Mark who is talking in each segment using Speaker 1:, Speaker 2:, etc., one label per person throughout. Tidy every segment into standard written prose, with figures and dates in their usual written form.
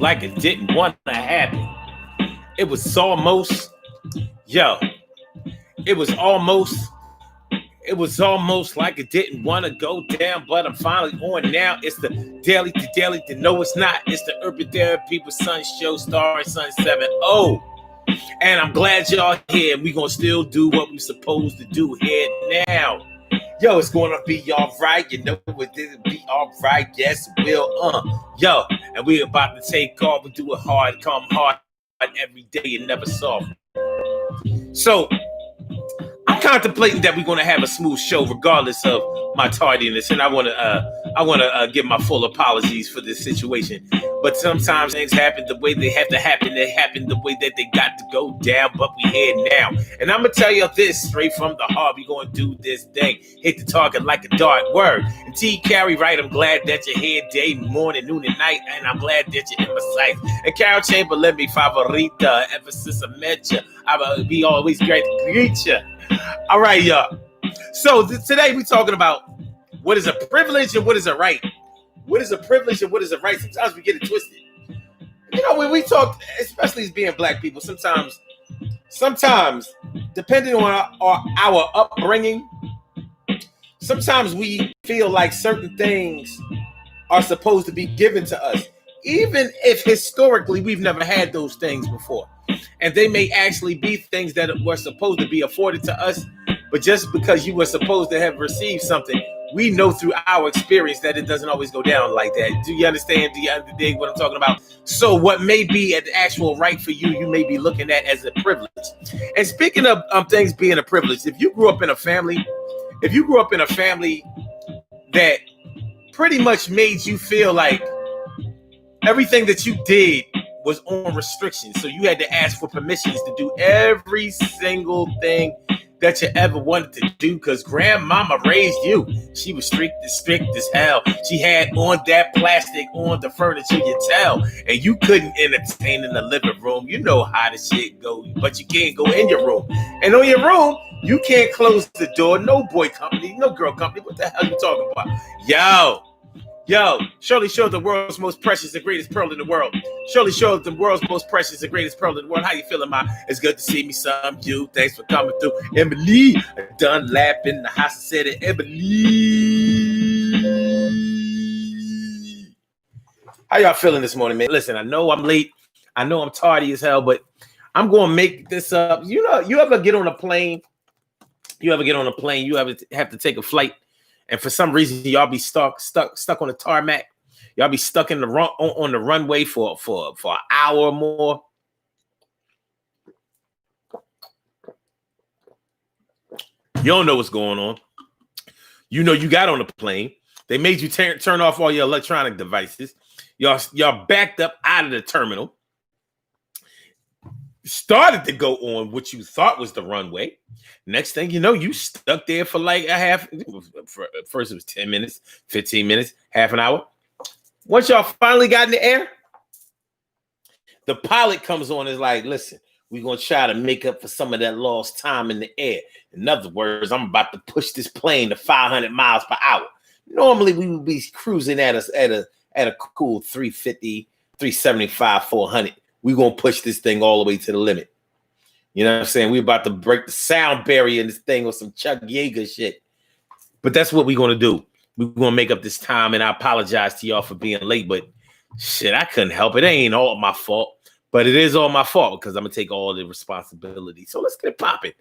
Speaker 1: like it didn't want to happen. It was almost, yo, it was almost, it was almost like it didn't want to go down, but I'm finally on now. It's the daily to know it's not. It's the Urban Therapy with Sun show starring Sun 7-0. And I'm glad y'all here. We gonna still do what we supposed to do here now. Yo, it's gonna be all right. You know it'll be all right. Yes, it will. Yo, and we about to take off. We do it hard, come hard every day and never soft. So I'm contemplating that we're gonna have a smooth show regardless of my tardiness, and I wanna give my full apologies for this situation. But sometimes things happen the way they have to happen. They happen the way that they got to go down. But we here now, and I'm gonna tell you this straight from the heart. We gonna do this thing. Hit the target like a dart. Word. And T. Carey, right? I'm glad that you're here day, morning, noon, and night, and I'm glad that you're in my sight. And Carol Chamberlain, mi favorita. Ever since I met you, I will be always great to greet you. All right, y'all. So today we're talking about what is a privilege and what is a right. What is a privilege and what is a right? Sometimes we get it twisted. You know, when we talk, especially as being black people, sometimes, depending on our upbringing, sometimes we feel like certain things are supposed to be given to us, even if historically we've never had those things before. And they may actually be things that were supposed to be afforded to us, but just because you were supposed to have received something, we know through our experience that it doesn't always go down like that. Do you understand? Do you understand what I'm talking about? So what may be an actual right for you, you may be looking at as a privilege. And speaking of things being a privilege, if you grew up in a family that pretty much made you feel like everything that you did was on restrictions, so you had to ask for permissions to do every single thing that you ever wanted to do because grandmama raised you. She was strict as hell. She had on that plastic on the furniture, you tell, and you couldn't entertain in the living room. You know how the shit go, but you can't go in your room. And on your room, you can't close the door. No boy company, no girl company. What the hell you talking about? Yo, surely show the world's most precious and greatest pearl in the world. Surely show the world's most precious and greatest pearl in the world. How you feeling, ma? It's good to see me, some you. Thanks for coming through. Emily, done lapping the house said it. Emily. How y'all feeling this morning, man? Listen, I know I'm late. I know I'm tardy as hell, but I'm going to make this up. You know, you ever get on a plane? You have to take a flight. And for some reason, y'all be stuck on the tarmac. Y'all be stuck in the on the runway for an hour or more. You don't know what's going on. You know you got on the plane. They made you turn off all your electronic devices. Y'all backed up out of the terminal. Started to go on what you thought was the runway. Next thing you know, you stuck there for like first it was 10 minutes, 15 minutes, half an hour. Once y'all finally got in the air, the pilot comes on and is like, listen, we're going to try to make up for some of that lost time in the air. In other words, I'm about to push this plane to 500 miles per hour. Normally, we would be cruising at a cool 350, 375, 400. We're going to push this thing all the way to the limit. You know what I'm saying? We're about to break the sound barrier in this thing with some Chuck Yeager shit. But that's what we're going to do. We're going to make up this time, and I apologize to y'all for being late, but shit, I couldn't help it. It ain't all my fault, but it is all my fault because I'm going to take all the responsibility. So let's get it popping.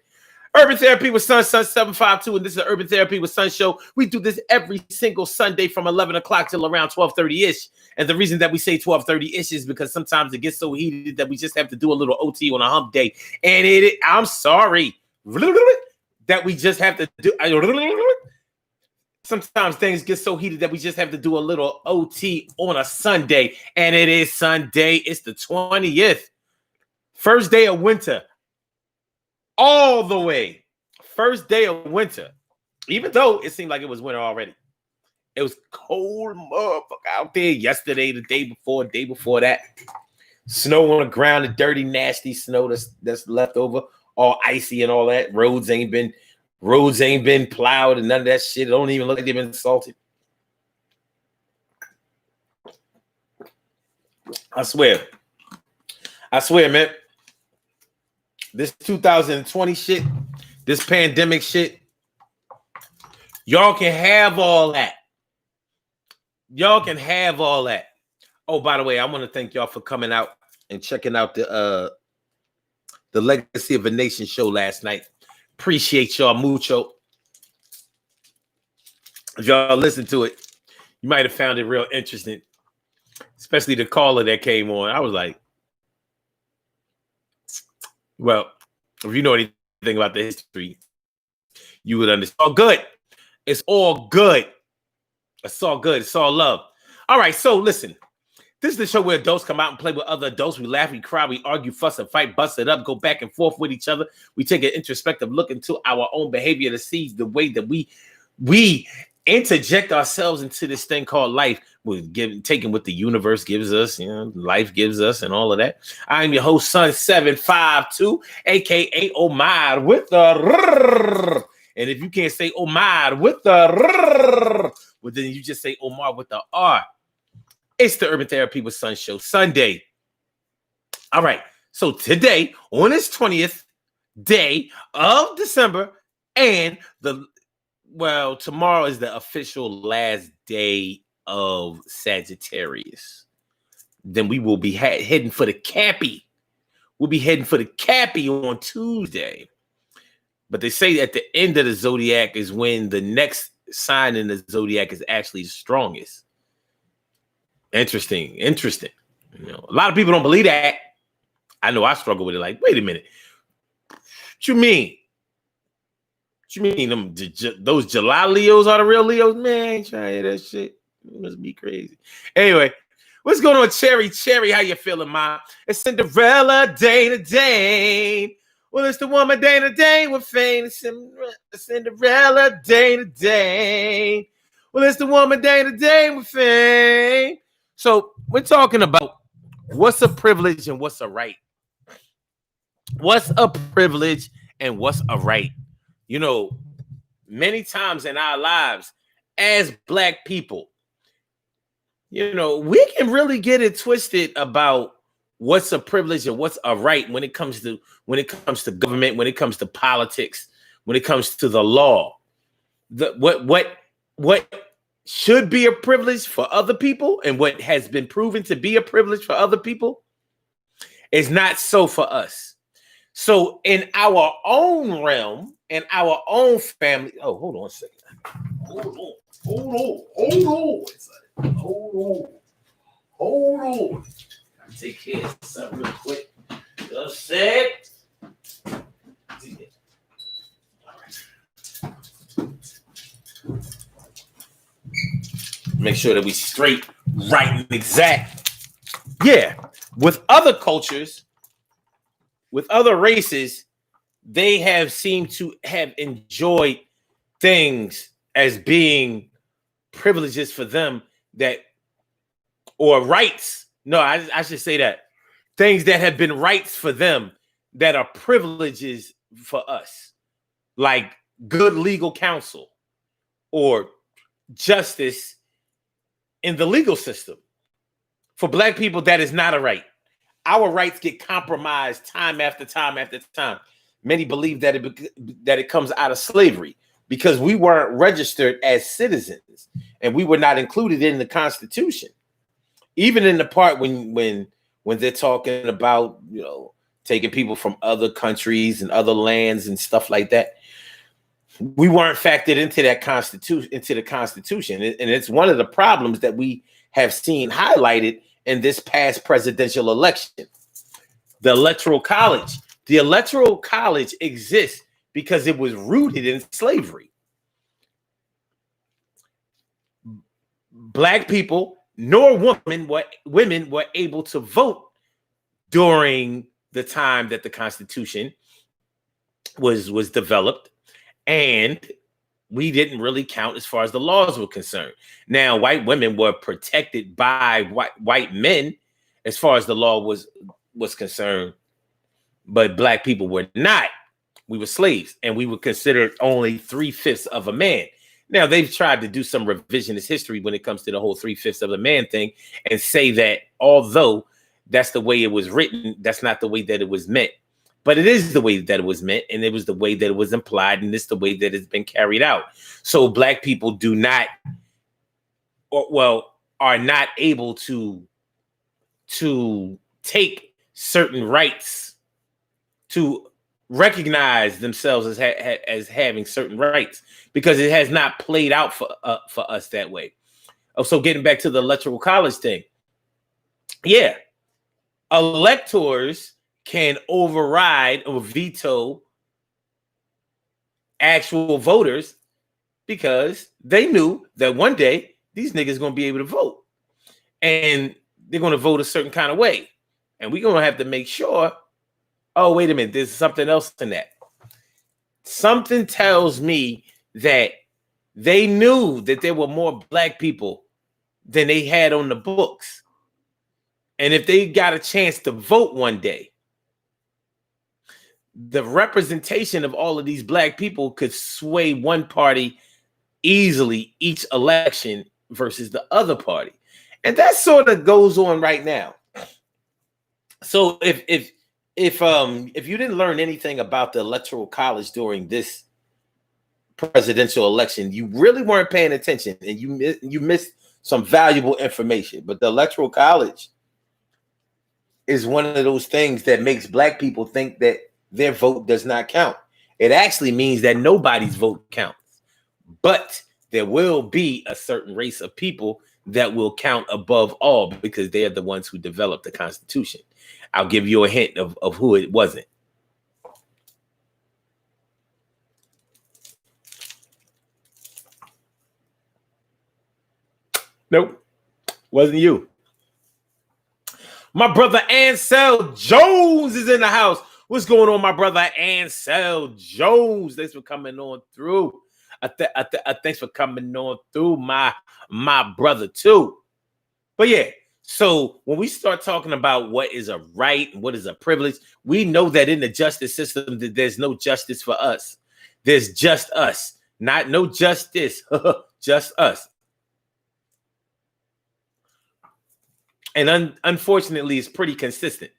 Speaker 1: Urban Therapy with Sun 752, and this is the Urban Therapy with Sun show. We do this every single Sunday from 11 o'clock till around 12:30-ish. And the reason that we say 12:30-ish is because sometimes it gets so heated that we just have to do a little OT on a hump day. And I'm sorry that we just have to do. Sometimes things get so heated that we just have to do a little OT on a Sunday. And it is Sunday. It's the 20th. First day of winter. All the way. First day of winter. Even though it seemed like it was winter already. It was cold motherfucker out there yesterday, the day before that. Snow on the ground, the dirty, nasty snow that's left over, all icy and all that. Roads ain't been plowed and none of that shit. It don't even look like they've been salted. I swear, man. This 2020 shit, this pandemic shit, y'all can have all that. Y'all can have all that. Oh, by the way, I want to thank y'all for coming out and checking out the Legacy of a Nation show last night. Appreciate y'all mucho. If y'all listened to it, you might have found it real interesting, especially the caller that came on. I was like, well, if you know anything about the history, you would understand. All good. It's all good. It's all good. It's all love. All right, so listen. This is the show where adults come out and play with other adults. We laugh, we cry, we argue, fuss, and fight, bust it up, go back and forth with each other. We take an introspective look into our own behavior to see the way that we interject ourselves into this thing called life. We're taking what the universe gives us, life gives us, and all of that. I'm your host, Sun752, aka Omar with the. And if you can't say Omar with the, well, then you just say Omar with the R. It's the Urban Therapy with Sun show, Sunday. All right. So today, on this 20th day of December, and tomorrow is the official last day of Sagittarius. Then we will be heading for the Cappy. We'll be heading for the Cappy on Tuesday. But they say at the end of the zodiac is when the next sign in the zodiac is actually the strongest. Interesting. A lot of people don't believe that. I know I struggle with it. Like, wait a minute. What you mean? Those July Leos are the real Leos? Man, I ain't trying to hear that shit. It must be crazy. Anyway, what's going on, Cherry? Cherry, how you feeling, Ma? It's Cinderella Dana Dane. Well, it's the woman Dana Dane with fame. Cinderella Dana Dane. Well, it's the woman Dana Dane with fame. So we're talking about what's a privilege and what's a right. What's a privilege and what's a right? Many times in our lives as Black people, we can really get it twisted about what's a privilege and what's a right when it comes to government, when it comes to politics, when it comes to the law. What should be a privilege for other people and what has been proven to be a privilege for other people is not so for us. So in our own realm, in our own family, hold on a second. Hold on. Take care of something real quick. Just said. Make sure that we straight, right, and exact. Yeah. With other cultures, with other races, they have seemed to have enjoyed things as being privileges for them or rights. No, I should say that. Things that have been rights for them that are privileges for us. Like good legal counsel or justice in the legal system. For Black people, that is not a right. Our rights get compromised time after time after time. Many believe that it comes out of slavery because we weren't registered as citizens and we were not included in the Constitution. Even in the part when they're talking about, taking people from other countries and other lands and stuff like that, we weren't factored into the Constitution. And it's one of the problems that we have seen highlighted in this past presidential election. The Electoral College. The Electoral College exists because it was rooted in slavery. Black people nor women were able to vote during the time that the Constitution was developed, and we didn't really count as far as the laws were concerned. Now, white women were protected by white men as far as the law was concerned, but Black people were not. We were slaves, and we were considered only 3/5 of a man. Now, they've tried to do some revisionist history when it comes to the whole 3/5 of a man thing and say that although that's the way it was written. That's not the way that it was meant. But it is the way that it was meant, and it was the way that it was implied, and it's the way that it's been carried out. So black people do not, or well, are not able to take certain rights, to recognize themselves as having certain rights, because it has not played out for us that way. Oh, so getting back to the electoral college thing, yeah, electors can override or veto actual voters because they knew that one day these niggas gonna be able to vote, and they're gonna vote a certain kind of way, and we're gonna have to make sure. Oh, wait a minute, there's something else in that. Something tells me that they knew that there were more black people than they had on the books, and if they got a chance to vote one day, the representation of all of these black people could sway one party easily each election versus the other party. And that sort of goes on right now. So if you didn't learn anything about the electoral college during this presidential election, you really weren't paying attention, and you missed some valuable information. But the electoral college is one of those things that makes black people think that their vote does not count. It actually means that nobody's vote counts. But there will be a certain race of people that will count above all because they are the ones who developed the Constitution. I'll give you a hint of who it wasn't. Nope, wasn't you. My brother Ansel Jones is in the house. What's going on, my brother Ansel Jones? Thanks for coming on through. Thanks for coming on through, my brother too. But yeah, so when we start talking about what is a right and what is a privilege, we know that in the justice system that there's no justice for us. There's just us, not no justice, just us. And unfortunately, it's pretty consistent.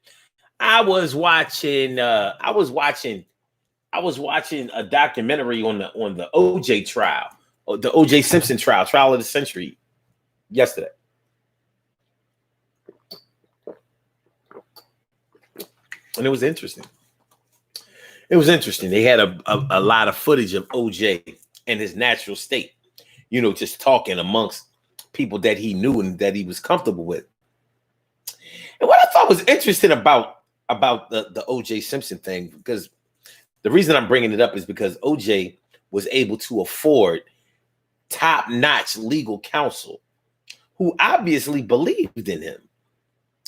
Speaker 1: I was watching a documentary on the OJ trial, the OJ Simpson trial of the century yesterday. And it was interesting. They had a lot of footage of OJ in his natural state, just talking amongst people that he knew and that he was comfortable with. And what I thought was interesting about the OJ Simpson thing, because the reason I'm bringing it up is because OJ was able to afford top-notch legal counsel who obviously believed in him,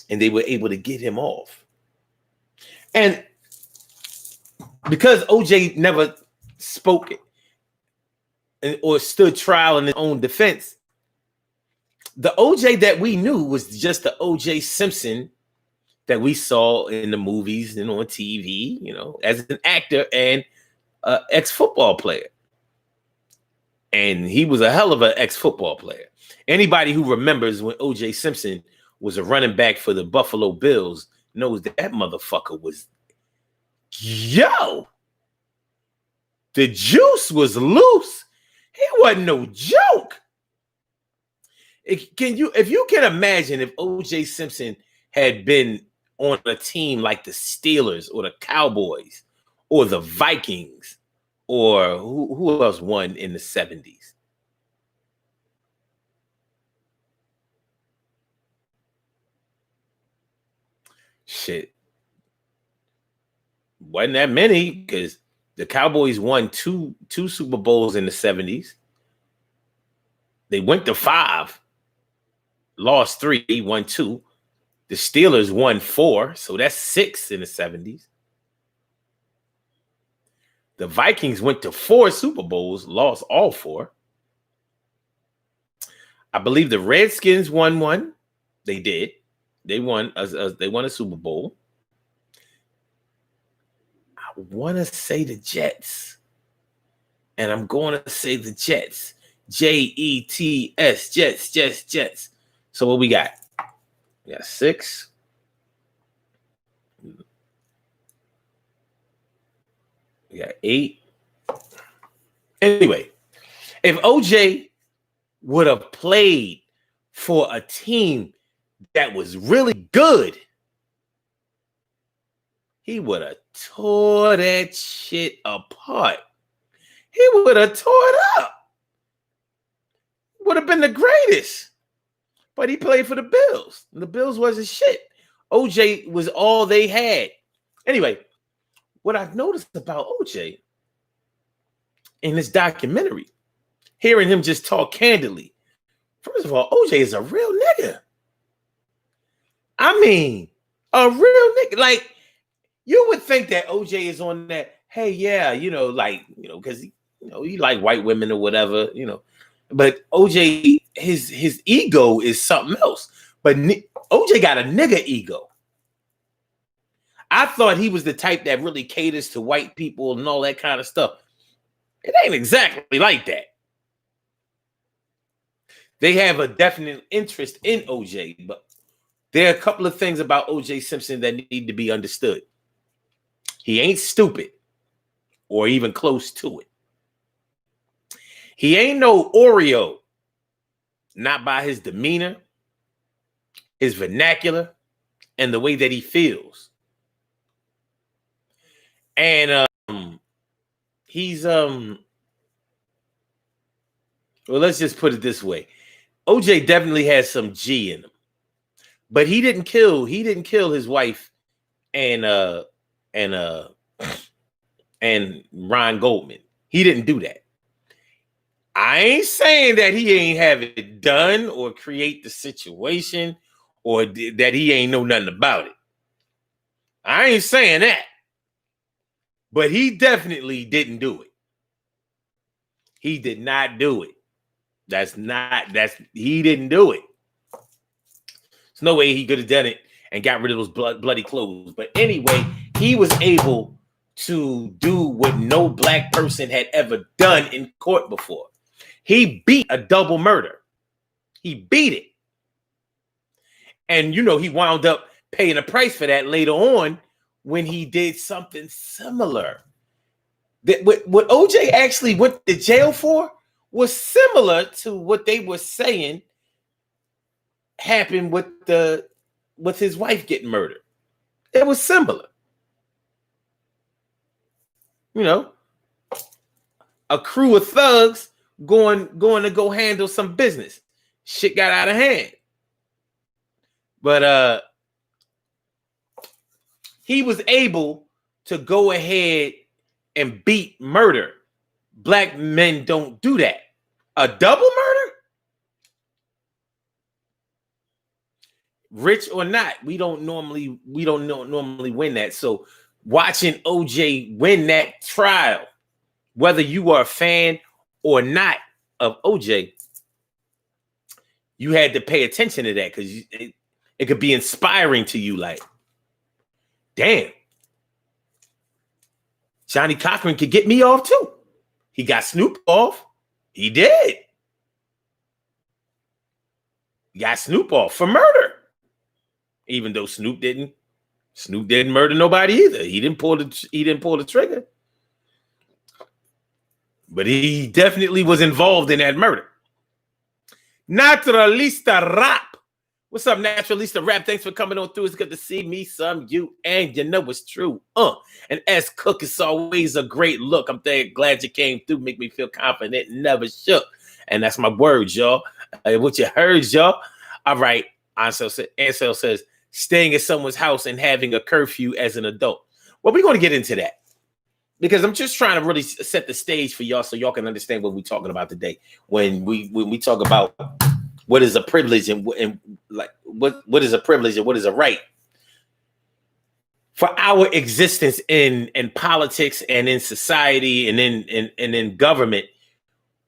Speaker 1: and they were able to get him off. And because OJ never spoke or stood trial in his own defense, the OJ that we knew was just the OJ Simpson that we saw in the movies and on TV, as an actor and ex-football player. And he was a hell of an ex-football player. Anybody who remembers when OJ Simpson was a running back for the Buffalo Bills knows that motherfucker was, the juice was loose. He wasn't no joke. If you can imagine if OJ Simpson had been on a team like the Steelers or the Cowboys or the Vikings or who else won in the 70s? Shit. Wasn't that many, because the Cowboys won two Super Bowls in the 70s. They went to 5, lost 3, won 2. The Steelers won 4, so that's 6 in the 70s. The Vikings went to 4 Super Bowls, lost all 4. I believe the Redskins won 1. They did. They won a Super Bowl. I want to say the Jets. And I'm going to say the Jets. Jets, Jets. So what we got? We got 6. We got 8. Anyway, if OJ would have played for a team that was really good, he would have tore that shit apart. He would have tore it up. Would have been the greatest. But he played for the Bills. The Bills wasn't shit. OJ was all they had. Anyway, what I've noticed about OJ in this documentary, hearing him just talk candidly, first of all, OJ is a real nigga. I mean, a real nigga. Like, you would think that OJ is on that, hey, yeah, because he like white women or whatever, But OJ, his ego is something else. But OJ got a nigga ego. I thought he was the type that really caters to white people and all that kind of stuff. It ain't exactly like that. They have a definite interest in OJ, but there are a couple of things about OJ Simpson that need to be understood. He ain't stupid or even close to it. He ain't no Oreo, not by his demeanor, his vernacular, and the way that he feels. And he's well, let's just put it this way. OJ definitely has some G in him. But he didn't kill his wife and Ron Goldman. He didn't do that. I ain't saying that he ain't have it done or create the situation or that he ain't know nothing about it. I ain't saying that. But he definitely didn't do it. He did not do it. He didn't do it. There's no way he could have done it and got rid of those bloody clothes. But anyway, he was able to do what no black person had ever done in court before. He beat a double murder. He beat it. And, he wound up paying a price for that later on when he did something similar. What OJ actually went to jail for was similar to what they were saying happened with his wife getting murdered. It was similar. A crew of thugs going to go handle some business. Shit got out of hand. But he was able to go ahead and beat murder. Black men don't do that. A double murder? Rich or not, we don't normally win that. So watching OJ win that trial, whether you are a fan or not of OJ, you had to pay attention to that because it could be inspiring to you. Like, damn, Johnny Cochran could get me off too. He got Snoop off. He did. He got Snoop off for murder. Even though Snoop didn't murder nobody either. He didn't pull the trigger. But he definitely was involved in that murder. Naturalista Rap. What's up, Naturalista Rap? Thanks for coming on through. It's good to see me, some you, and you know it's true. And S Cook, it's always a great look. I'm glad you came through. Make me feel confident and never shook. And that's my words, y'all. What you heard, y'all. All right. Ansel says, staying at someone's house and having a curfew as an adult. Well, we're going to get into that because I'm just trying to really set the stage for y'all so y'all can understand what we're talking about today. When we talk about what is a privilege and like what is a privilege and what is a right for our existence in politics and in society and in government,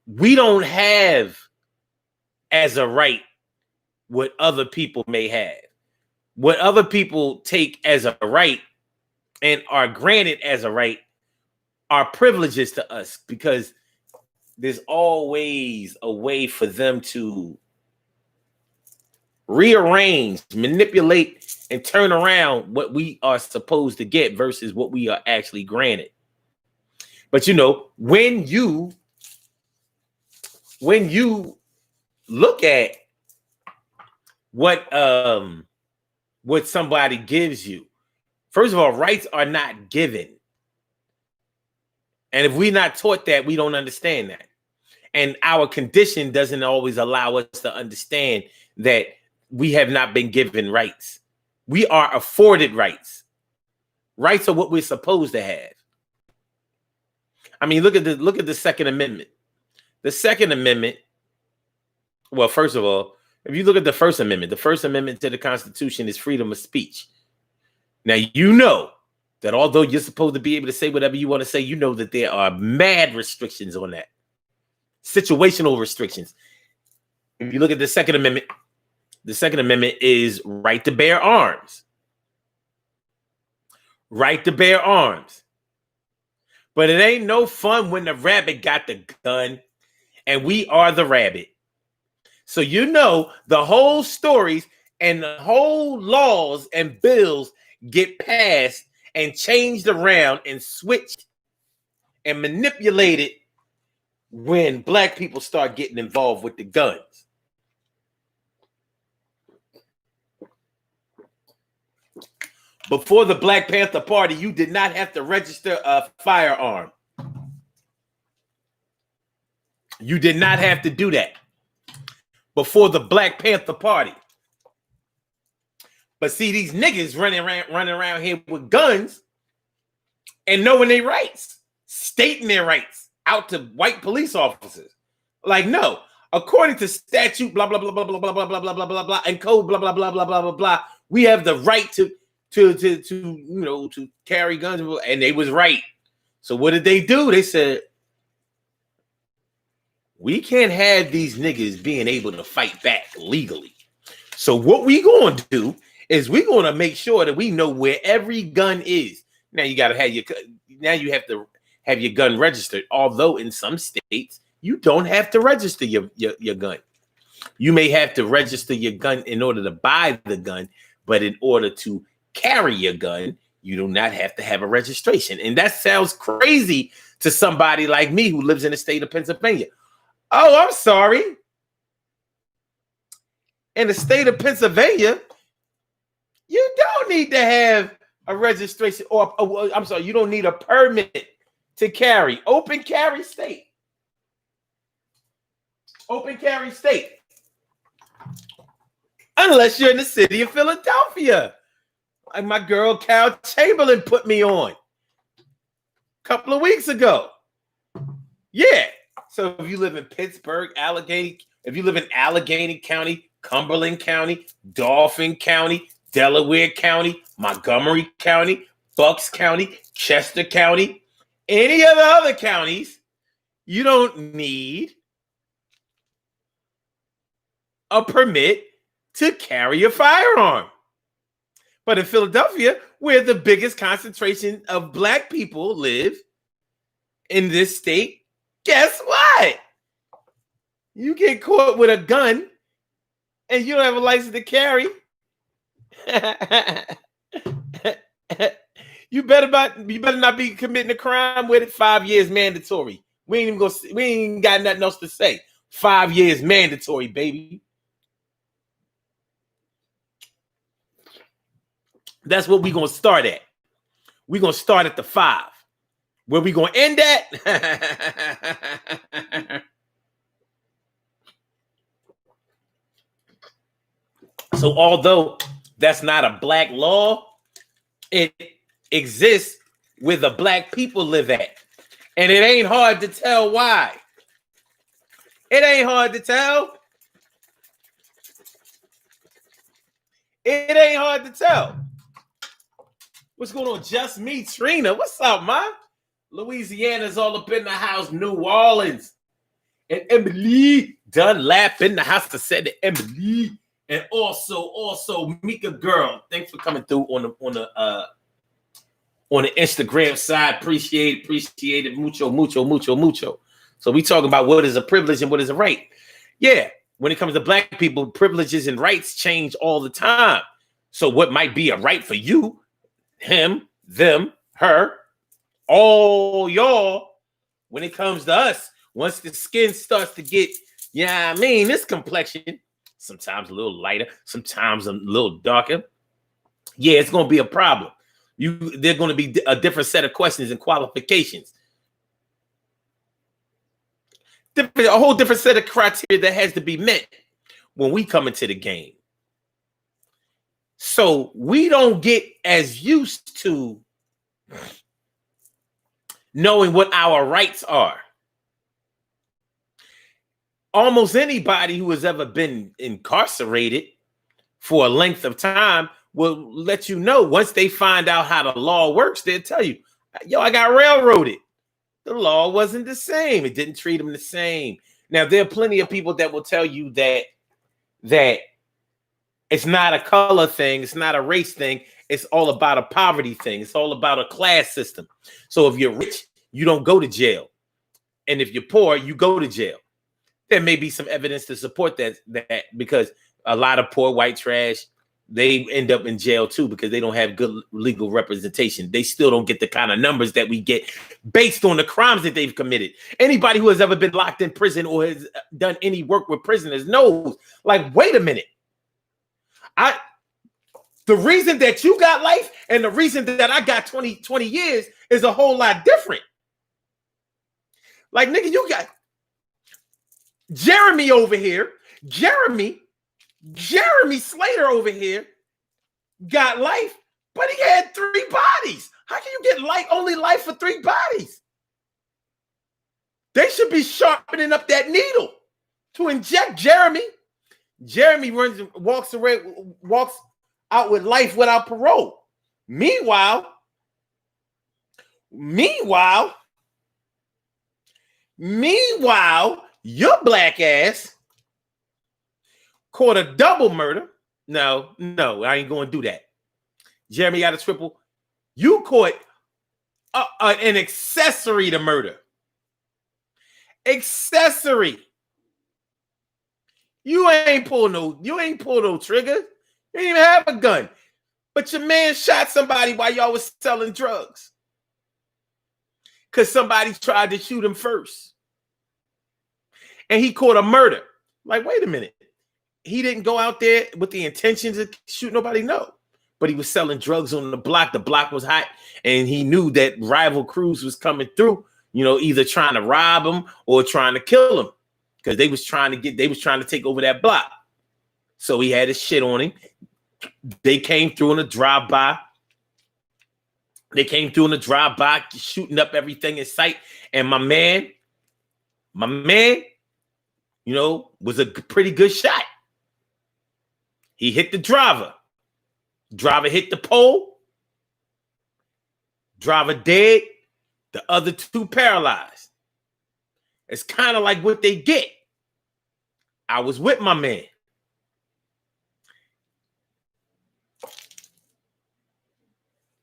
Speaker 1: we don't have as a right what other people may have. What other people take as a right and are granted as a right are privileges to us because there's always a way for them to rearrange, manipulate, and turn around what we are supposed to get versus what we are actually granted. But when you look at what somebody gives you, first of all, rights are not given. And if we're not taught that, we don't understand that. And our condition doesn't always allow us to understand that we have not been given rights. We are afforded rights. Rights are what we're supposed to have. I mean, look at the Second Amendment. The Second Amendment, well, first of all, if you look at the First Amendment to the Constitution is freedom of speech. Now, that although you're supposed to be able to say whatever you want to say, that there are mad restrictions on that. Situational restrictions. If you look at the Second Amendment is right to bear arms. Right to bear arms. But it ain't no fun when the rabbit got the gun and we are the rabbit. So the whole stories and the whole laws and bills get passed and changed around and switched and manipulated when black people start getting involved with the guns. Before the Black Panther Party, you did not have to register a firearm. You did not have to do that before the Black Panther Party. But see, these niggas running around here with guns and knowing their rights, stating their rights out to white police officers. Like, no, according to statute, blah, blah, blah, blah, blah, blah, blah, blah, blah, blah, blah, blah, and code, blah, blah, blah, blah, blah, blah, blah. We have the right to carry guns. And they was right. So what did they do? They said, we can't have these niggas being able to fight back legally. So what we going to do is we're going to make sure that we know where every gun is. Now you got to have you have to have your gun registered. Although in some states you don't have to register your gun. You may have to register your gun in order to buy the gun, but in order to carry your gun, you do not have to have a registration. And that sounds crazy to somebody like me who lives in the state of Pennsylvania. Oh, I'm sorry. In the state of Pennsylvania, you don't need to have a registration you don't need a permit to carry. Open carry state. Open carry state. Unless you're in the city of Philadelphia. Like my girl Cal Chamberlain put me on a couple of weeks ago. Yeah. So if you live in Pittsburgh, if you live in Allegheny County, Cumberland County, Dauphin County, Delaware County, Montgomery County, Bucks County, Chester County, any of the other counties, you don't need a permit to carry a firearm. But in Philadelphia, where the biggest concentration of black people live in this state, guess what? You get caught with a gun and you don't have a license to carry. You better not be committing a crime with it. 5 years mandatory. We ain't got nothing else to say. 5 years mandatory, baby. That's what we're going to start at. We're going to start at the 5. Where we going to end at? So although that's not a black law, it exists where the black people live at. And it ain't hard to tell why. It ain't hard to tell. It ain't hard to tell. What's going on? Just me, Trina. What's up, man? Louisiana's all up in the house. New Orleans. And Emily Dunlap in the house to say the Emily. And also Mika Girl. Thanks for coming through on the Instagram side. Appreciate it. Mucho. So we talking about what is a privilege and what is a right. Yeah, when it comes to black people, privileges and rights change all the time. So what might be a right for you, him, them, her, all y'all, When it comes to us, once the skin starts to get, yeah, I mean, this complexion, sometimes a little lighter, sometimes a little darker. Yeah, it's going to be a problem. They're going to be a different set of questions and qualifications. A whole different set of criteria that has to be met when we come into the game. So we don't get as used to knowing what our rights are. Almost anybody who has ever been incarcerated for a length of time will let you know, once they find out how the law works, they'll tell you, yo, I got railroaded. The law wasn't the same. It didn't treat them the same. Now, there are plenty of people that will tell you that it's not a color thing. It's not a race thing. It's all about a poverty thing. It's all about a class system. So if you're rich, you don't go to jail. And if you're poor, you go to jail. There may be some evidence to support that because a lot of poor white trash, they end up in jail too because they don't have good legal representation. They still don't get the kind of numbers that we get based on the crimes that they've committed. Anybody who has ever been locked in prison or has done any work with prisoners knows, like, wait a minute. The reason that you got life and the reason that I got 20 years is a whole lot different. Like, nigga, you got Jeremy over here. Jeremy Slater over here got life, but he had 3 bodies. How can you get only life for 3 bodies? They should be sharpening up that needle to inject Jeremy. Jeremy walks out with life without parole. Meanwhile, your black ass caught a double murder. No, I ain't going to do that. Jeremy got a triple. You caught an accessory to murder. Accessory. You ain't pull no trigger. You didn't even have a gun. But your man shot somebody while y'all was selling drugs. Because somebody tried to shoot him first. And he caught a murder. Like, wait a minute. He didn't go out there with the intentions to shoot nobody, no. But he was selling drugs on the block. The block was hot. And he knew that rival crews was coming through, either trying to rob him or trying to kill him. Because they was trying to take over that block. So he had his shit on him. They came through in a drive-by. Shooting up everything in sight. And my man, was a pretty good shot. He hit the driver. Driver hit the pole. Driver dead. The other 2 paralyzed. It's kind of like what they get. I was with my man.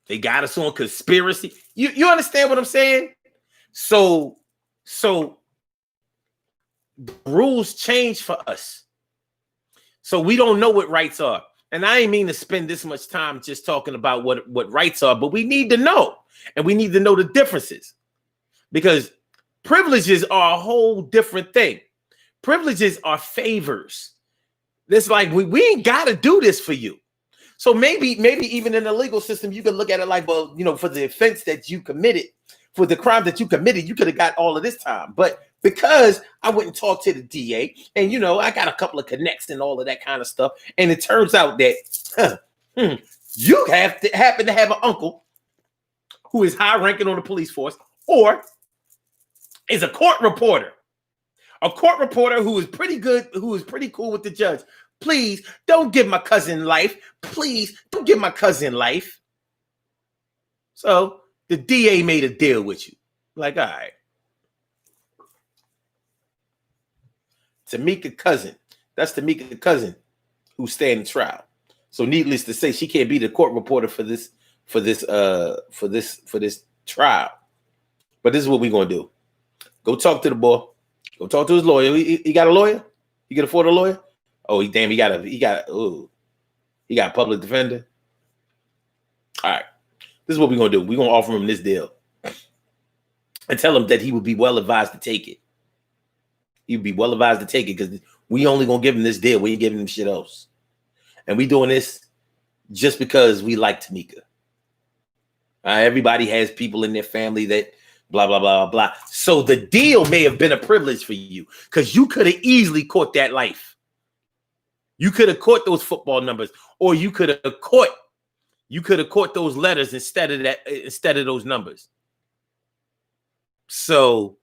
Speaker 1: They got us on conspiracy. You understand what I'm saying? So the rules change for us. So we don't know what rights are. And I ain't mean to spend this much time just talking about what rights are, but we need to know. And we need to know the differences. Because privileges are a whole different thing. Privileges are favors. It's like we ain't got to do this for you. So maybe even in the legal system, you can look at it like, well, for the offense that you committed, for the crime that you committed, you could have got all of this time. But because I went and talked to the DA and, I got a couple of connects and all of that kind of stuff. And it turns out that you happen to have an uncle who is high ranking on the police force or is a court reporter who is pretty good, who is pretty cool with the judge. Please don't give my cousin life. Please don't give my cousin life. So the DA made a deal with you. Like, all right. Tamika cousin. That's Tamika cousin who's standing trial. So needless to say, she can't be the court reporter for this trial. But this is what we're gonna do. Go talk to the boy. Go talk to his lawyer. He got a lawyer? He can afford a lawyer? Oh, he got a public defender. All right. This is what we're gonna do. We're gonna offer him this deal. And and tell him that he would be well advised to take it. He would be well advised to take it because we only gonna give him this deal. We ain't giving him shit else. And we doing this just because we like Tamika. Everybody has people in their family that blah, blah, blah, blah. So the deal may have been a privilege for you because you could have easily caught that life. You could have caught those football numbers, or you could have caught those letters instead of those numbers. So,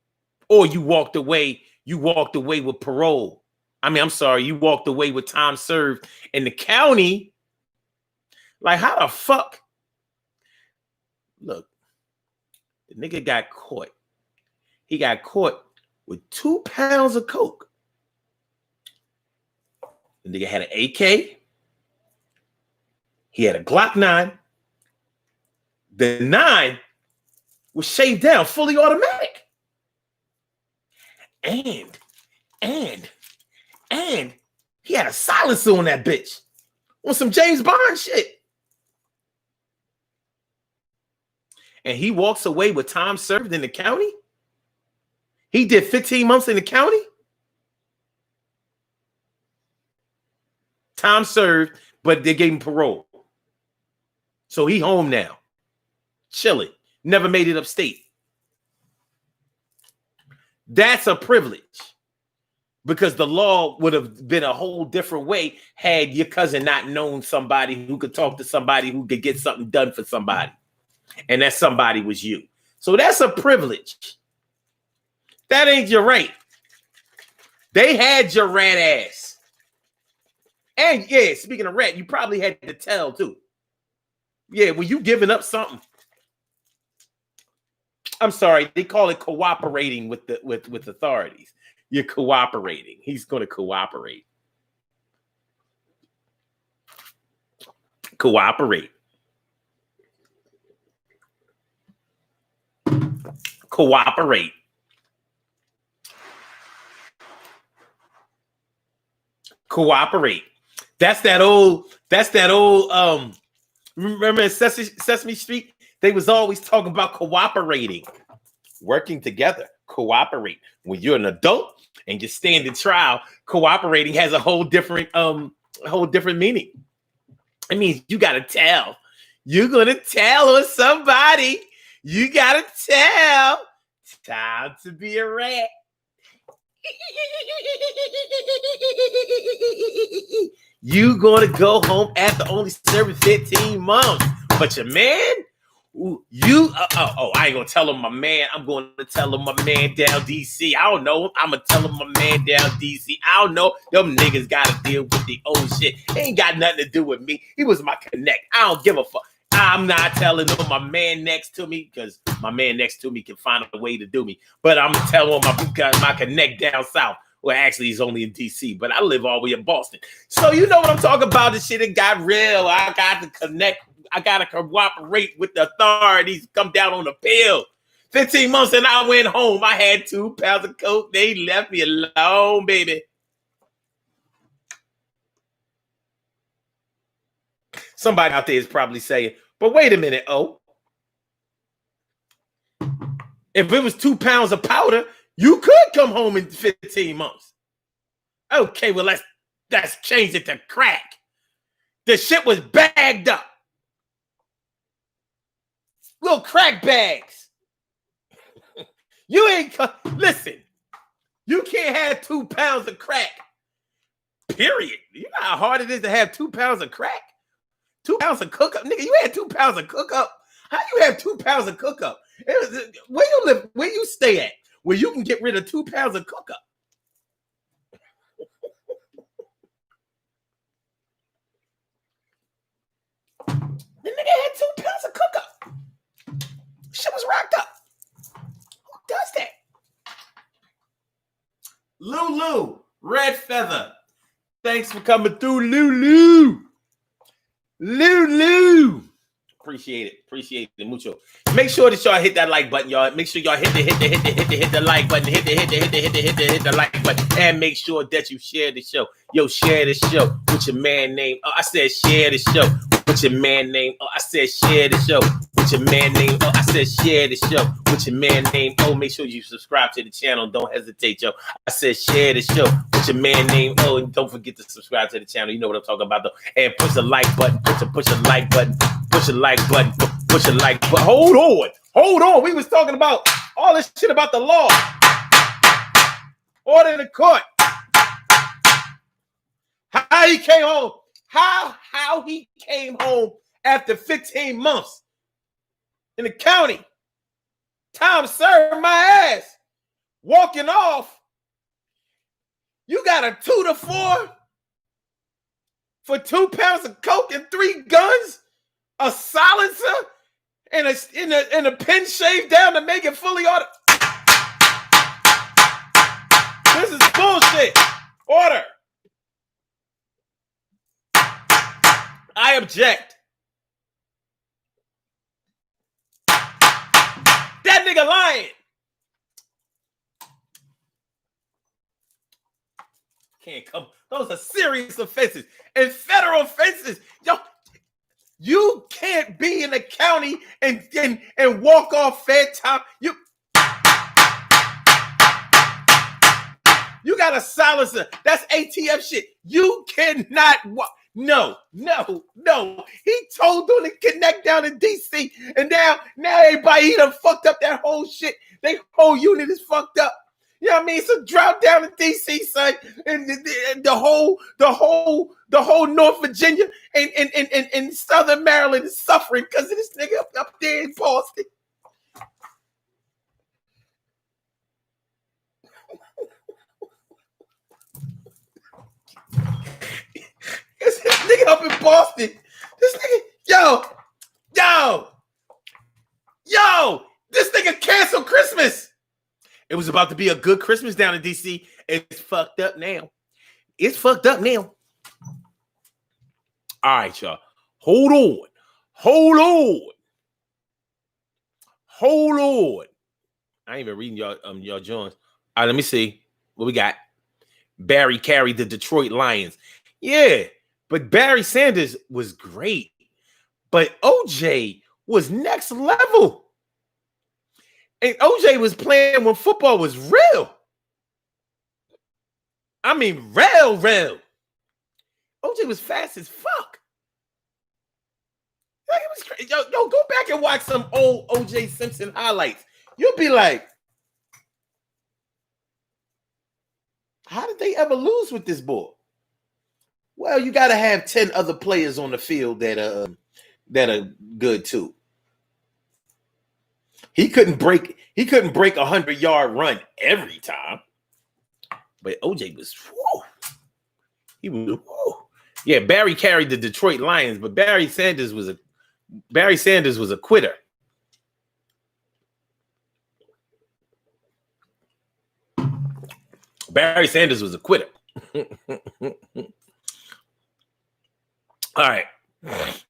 Speaker 1: or you walked away with parole. You walked away with time served in the county. Like, how the fuck? Look, the nigga got caught. He got caught with 2 pounds of coke. The nigga had an AK. He had a Glock 9. The 9 was shaved down, fully automatic. And he had a silencer on that bitch. On some James Bond shit. And he walks away with time served in the county. He did 15 months in the county. Time served, but they gave him parole. So he home now. Chilling. Never made it upstate. That's a privilege. Because the law would have been a whole different way had your cousin not known somebody who could talk to somebody who could get something done for somebody. And that somebody was you. So that's a privilege. That ain't your right. They had your rat ass. And yeah, speaking of rat, you probably had to tell too. Yeah, when you giving up something. I'm sorry, they call it cooperating with authorities. You're cooperating. He's going to cooperate. Cooperate. Cooperate. Cooperate. That's that old remember in Sesame Street? They was always talking about cooperating, working together, cooperate. When you're an adult and you stand in trial, cooperating has a whole different meaning. It means you gotta tell. You're gonna tell on somebody. You gotta tell. Time to be a rat. You gonna go home after only serving 15 months. But your man, I ain't gonna tell him my man. I'm gonna tell him my man down DC. I don't know him. I'm gonna tell him my man down DC. I don't know. Them niggas gotta deal with the old shit. It ain't got nothing to do with me. He was my connect. I don't give a fuck. I'm not telling him my man next to me because my man next to me can find a way to do me. But I'm gonna tell him my connect down south. Well, actually, he's only in DC, but I live all the way in Boston. So you know what I'm talking about. The shit that got real. I got to connect. I got to cooperate with the authorities. Come down on the pill. 15 months and I went home. I had 2 pounds of coke. They left me alone, baby. Somebody out there is probably saying, but wait a minute, if it was 2 pounds of powder, you could come home in 15 months. Okay, well, let's change it to crack. The shit was bagged up. Little crack bags. Listen, you can't have 2 pounds of crack. Period. You know how hard it is to have 2 pounds of crack? 2 pounds of cook up? Nigga, you had 2 pounds of cook up? How you have 2 pounds of cook up? Where you live, where you stay at? Where you can get rid of 2 pounds of cook up. The nigga had 2 pounds of cook up. Shit was rocked up. Who does that? Lulu, Red Feather. Thanks for coming through, Lulu. Lulu. Appreciate it, mucho. Make sure that y'all hit that like button, y'all. Make sure y'all hit the like button, hit the like button, and make sure that you share the show. Yo, share the show with your man name. I said share the show with your man name. I said share the show with with your man named O. I said share the show with your man named O. Make sure you subscribe to the channel. Don't hesitate, yo. I said share the show with your man named O. And don't forget to subscribe to the channel. You know what I'm talking about, though. And push the like button. Push a like button. Push a like button. Push a like button. Hold on. We was talking about all this shit about the law. Order in the court. How he came home. How he came home after 15 months in the county. Time served my ass. Walking off. You got a 2 to 4 for 2 pounds of coke and 3 guns, a silencer, and a pin shaved down to make it fully auto. This is bullshit. Order. I object. That nigga lying. Can't come. Those are serious offenses and federal offenses. Yo, you can't be in the county and walk off fed time. You got a silencer. That's ATF shit. You cannot walk. No. He told them to connect down in DC, and now everybody he done fucked up that whole shit. Their whole unit is fucked up. You know what I mean? It's a drought down in DC, son, and the whole North Virginia and Southern Maryland is suffering because of this nigga up there in Boston. This nigga up in Boston. This nigga, yo, this nigga canceled Christmas. It was about to be a good Christmas down in DC. It's fucked up now. All right, y'all. Hold on. I ain't even reading y'all Jones. All right, let me see what we got. Barry carried the Detroit Lions. Yeah, but Barry Sanders was great. But OJ was next level. And OJ was playing when football was real. I mean, real. OJ was fast as fuck. Like, it was crazy. Yo, go back and watch some old OJ Simpson highlights. You'll be like, how did they ever lose with this boy? Well, you got to have 10 other players on the field that are good too. He couldn't break a 100-yard run every time. But OJ was, yeah, Barry carried the Detroit Lions, but Barry Sanders was a quitter. Barry Sanders was a quitter. All right. The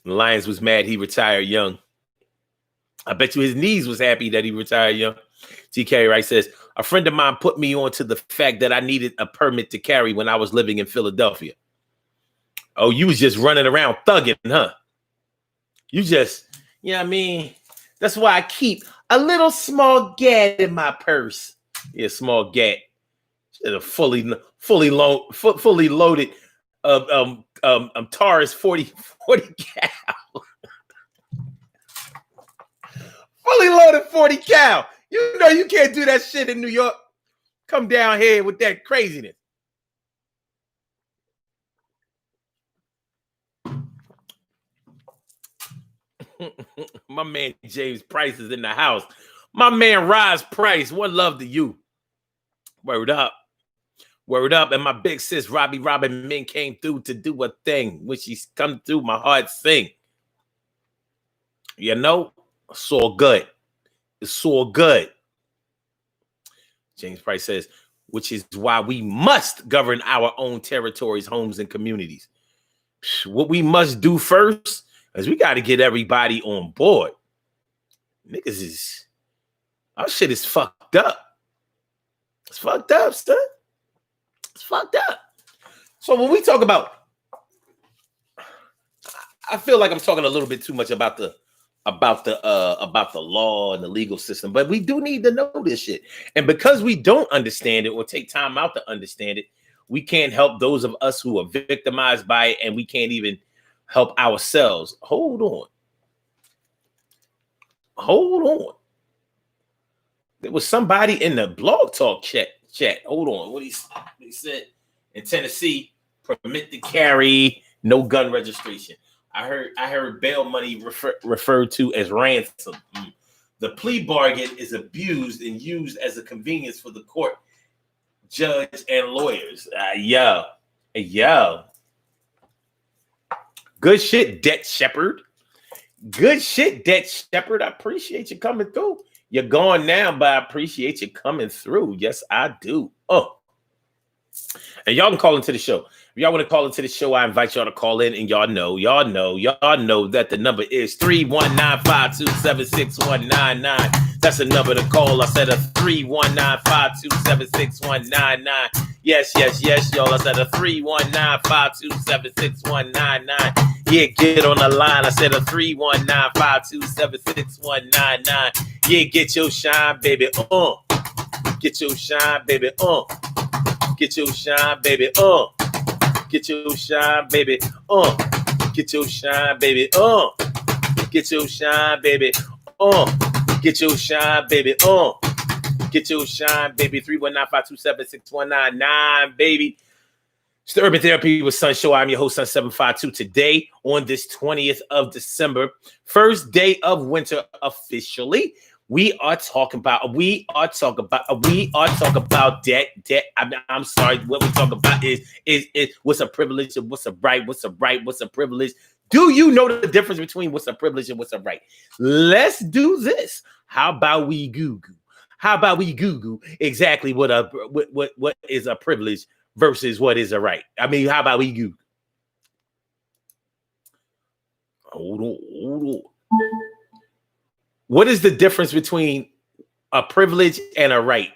Speaker 1: Lions was mad he retired young. I bet you his knees was happy that he retired young. TK Wright says, a friend of mine put me on to the fact that I needed a permit to carry when I was living in Philadelphia. Oh, you was just running around thugging, huh? You just, you know what I mean? That's why I keep a little small gat in my purse. Yeah, small gat. A fully loaded Taurus 40 cal. Fully loaded 40 cal. You know you can't do that shit in New York. Come down here with that craziness. My man James Price is in the house. My man Roz Price, one love to you. Word up. And my big sis Robbie Robin Min came through to do a thing. When she's come through, my heart sing. You know, it's all good. James Price says, which is why we must govern our own territories, homes, and communities. What we must do first is we got to get everybody on board. Our shit is fucked up. It's fucked up, son. It's fucked up. So when we talk about, I feel like I'm talking a little bit too much about the about the law and the legal system, but we do need to know this shit. And because we don't understand it or take time out to understand it, we can't help those of us who are victimized by it, and we can't even help ourselves. Hold on. There was somebody in the blog talk chat. Hold on. What he said in Tennessee, permit to carry, no gun registration. I heard bail money referred to as ransom. The plea bargain is abused and used as a convenience for the court, judge, and lawyers. Yo. Good shit, Debt Shepherd. Good shit, Debt Shepherd. I appreciate you coming through. You're gone now, but I appreciate you coming through. Yes, I do. Oh. And y'all can call into the show. If y'all want to call into the show, I invite y'all to call in, and y'all know that the number is 319-527-6199. That's a number to call. I said a 319-527-6199. Yes, y'all. I said a 319-527-6199. Yeah, get on the line. I said a 319-527-6199. Yeah, get your shine, baby. Get your shine, baby. Get your shine, baby. Get your shine, baby. Get your shine, baby. Get your shine, baby. Get your shine, baby. Get your shine, baby. 319-527-6199, baby. It's the Urban Therapy with Sun Show. I'm your host, Sun 752. Today, on this 20th of December, first day of winter officially. We are talking about debt. I'm sorry. What we talk about is what's a privilege and what's a right, what's a privilege. Do you know the difference between what's a privilege and what's a right? Let's do this. How about we Google exactly what is a privilege versus what is a right? I mean, how about we Google? Hold on. What is the difference between a privilege and a right?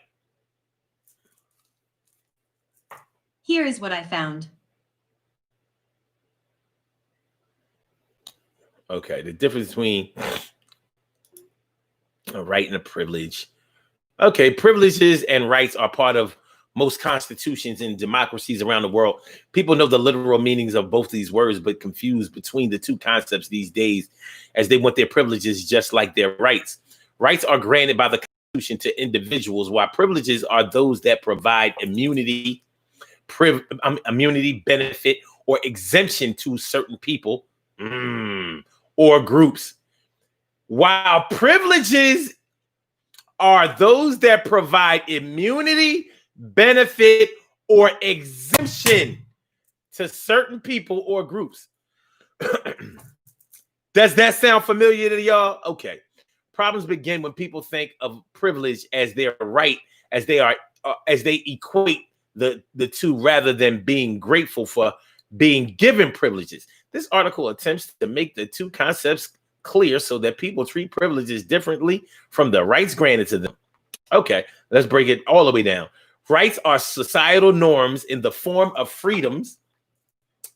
Speaker 2: Here is what I found.
Speaker 1: Okay, the difference between a right and a privilege. Okay, privileges and rights are part of most constitutions and democracies around the world. People know the literal meanings of both these words, but confuse between the two concepts these days as they want their privileges just like their rights. Rights are granted by the Constitution to individuals, while privileges are those that provide immunity, benefit, or exemption to certain people or groups. While privileges are those that provide immunity, benefit, or exemption to certain people or groups. Does that sound familiar to y'all? Okay. Problems begin when people think of privilege as their right, as they equate the two rather than being grateful for being given privileges. This article attempts to make the two concepts clear so that people treat privileges differently from the rights granted to them. Okay, let's break it all the way down. Rights are societal norms in the form of freedoms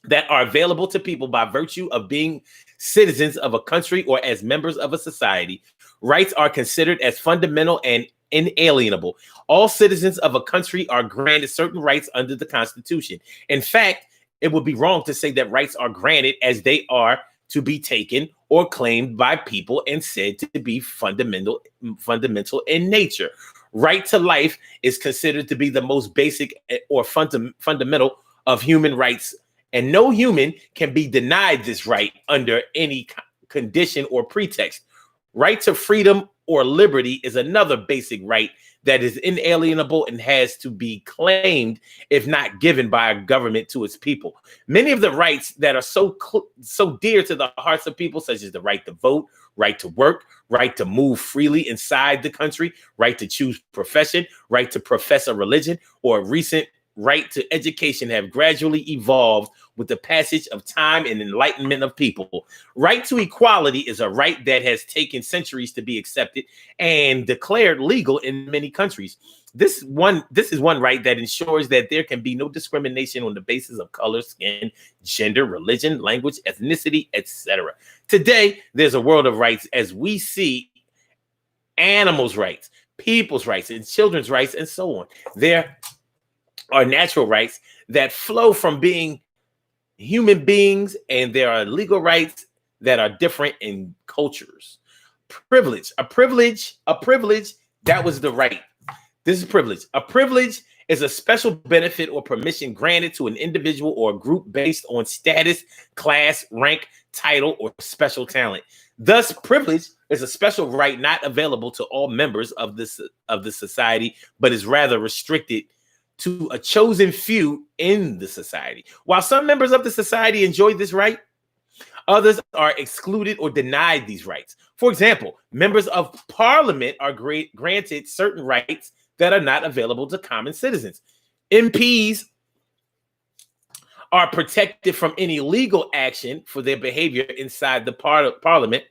Speaker 1: that are available to people by virtue of being citizens of a country or as members of a society. Rights are considered as fundamental and inalienable. All citizens of a country are granted certain rights under the Constitution. In fact, it would be wrong to say that rights are granted as they are to be taken or claimed by people and said to be fundamental in nature. Right to life is considered to be the most basic or fundamental of human rights, and no human can be denied this right under any condition or pretext. Right to freedom or liberty is another basic right that is inalienable and has to be claimed, if not given, by a government to its people. Many of the rights that are so dear to the hearts of people, such as the right to vote, right to work, right to move freely inside the country, right to choose profession, right to profess a religion or right to education have gradually evolved with the passage of time and enlightenment of people. Right to equality is a right that has taken centuries to be accepted and declared legal in many countries. This is one right that ensures that there can be no discrimination on the basis of color, skin, gender, religion, language, ethnicity, etc. Today, there's a world of rights as we see animals' rights, people's rights, and children's rights, and so on. There are natural rights that flow from being human beings, and there are legal rights that are different in cultures. A privilege, that was the right. This is privilege. A privilege is a special benefit or permission granted to an individual or a group based on status, class, rank, title, or special talent. Thus, privilege is a special right not available to all members of the society, but is rather restricted to a chosen few in the society. While some members of the society enjoy this right, others are excluded or denied these rights. For example, members of parliament are granted certain rights that are not available to common citizens. MPs are protected from any legal action for their behavior inside the parliament,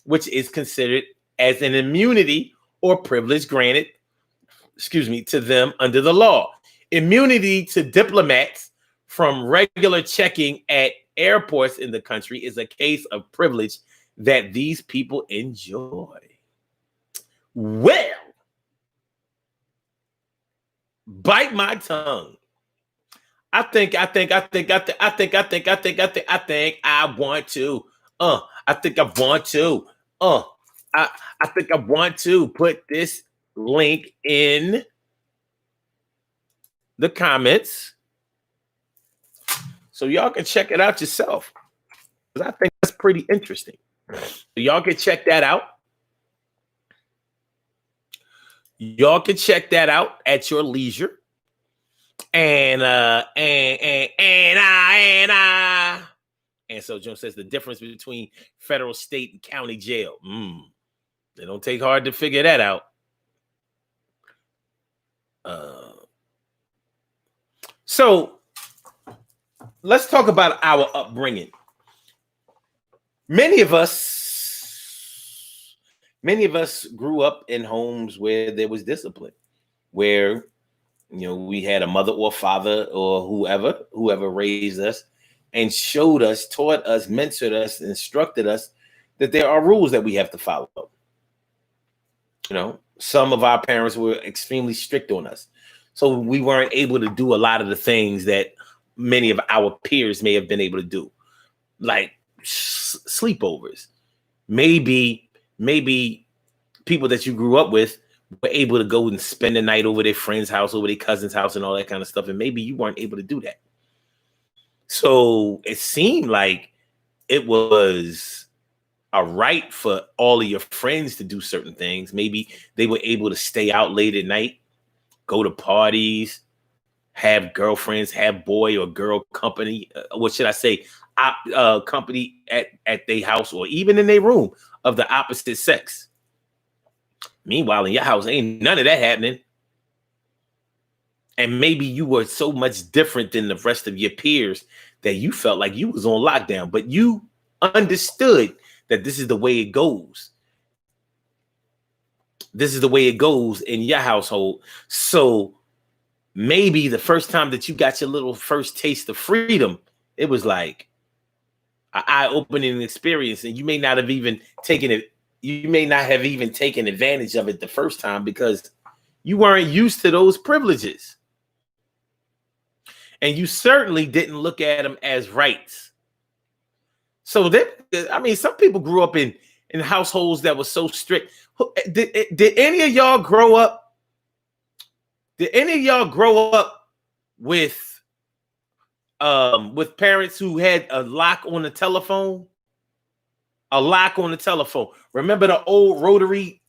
Speaker 1: which is considered as an immunity or privilege granted to them under the law. Immunity to diplomats from regular checking at airports in the country is a case of privilege that these people enjoy. Well, bite my tongue. I think I want to. I think I want to put this link in the comments so y'all can check it out yourself, because I think that's pretty interesting. So y'all can check that out. Y'all can check that out at your leisure. And so Jones says the difference between federal, state, and county jail. They don't take hard to figure that out. So let's talk about our upbringing. Many of us grew up in homes where there was discipline, where we had a mother or father or whoever raised us and showed us, taught us, mentored us, instructed us that there are rules that we have to follow. Some of our parents were extremely strict on us, so we weren't able to do a lot of the things that many of our peers may have been able to do, like sleepovers. Maybe people that you grew up with were able to go and spend the night over their friend's house, over their cousin's house, and all that kind of stuff, and maybe you weren't able to do that. So it seemed like it was a right for all of your friends to do certain things. Maybe they were able to stay out late at night, go to parties, have girlfriends, have boy or girl company. What should I say? Company at their house or even in their room of the opposite sex. Meanwhile, in your house, ain't none of that happening. And maybe you were so much different than the rest of your peers that you felt like you was on lockdown, but you understood that this is the way it goes. This is the way it goes in your household. So maybe the first time that you got your little first taste of freedom, it was like an eye-opening experience, and you may not have even taken it. You may not have even taken advantage of it the first time because you weren't used to those privileges. And you certainly didn't look at them as rights. So some people grew up in households that were so strict. Did any of y'all grow up? Did any of y'all grow up with parents who had a lock on the telephone? A lock on the telephone. Remember the old rotary